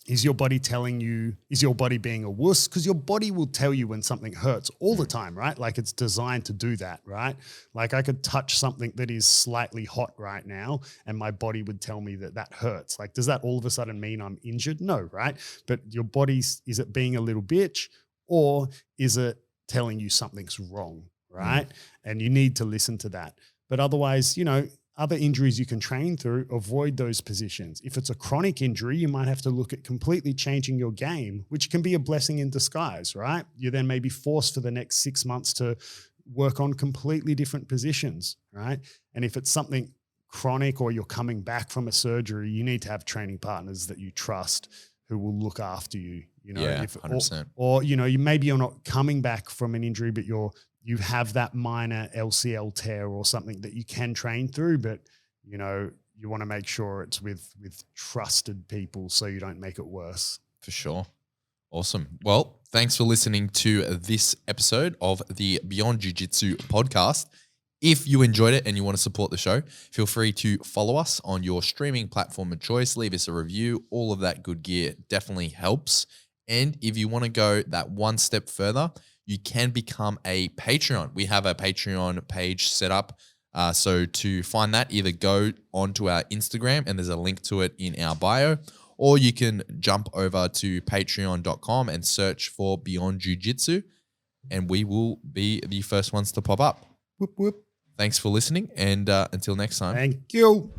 is your body being a wuss? Because your body will tell you when something hurts all the time, right? Like it's designed to do that, right? Like I could touch something that is slightly hot right now and my body would tell me that hurts. Like, does that all of a sudden mean I'm injured? No, right? But your body's, is it being a little bitch or is it telling you something's wrong, right? And you need to listen to that. But otherwise, you know, other injuries you can train through, avoid those positions. If it's a chronic injury, you might have to look at completely changing your game, which can be a blessing in disguise, right? You then may be forced for the next 6 months to work on completely different positions, right? And if it's something chronic or you're coming back from a surgery, you need to have training partners that you trust who will look after you, you know, Yeah, if, 100%. or, you know, you're not coming back from an injury, but you have that minor LCL tear or something that you can train through, but you know, you want to make sure it's with trusted people so you don't make it worse. For sure. Awesome. Well, thanks for listening to this episode of the Beyond Jiu-Jitsu podcast. If you enjoyed it and you want to support the show, feel free to follow us on your streaming platform of choice. Leave us a review. All of that good gear definitely helps. And if you want to go that one step further, you can become a Patreon. We have a Patreon page set up. So to find that, either go onto our Instagram and there's a link to it in our bio, or you can jump over to patreon.com and search for Beyond Jiu-Jitsu, and we will be the first ones to pop up. Whoop, whoop. Thanks for listening, and until next time. Thank you.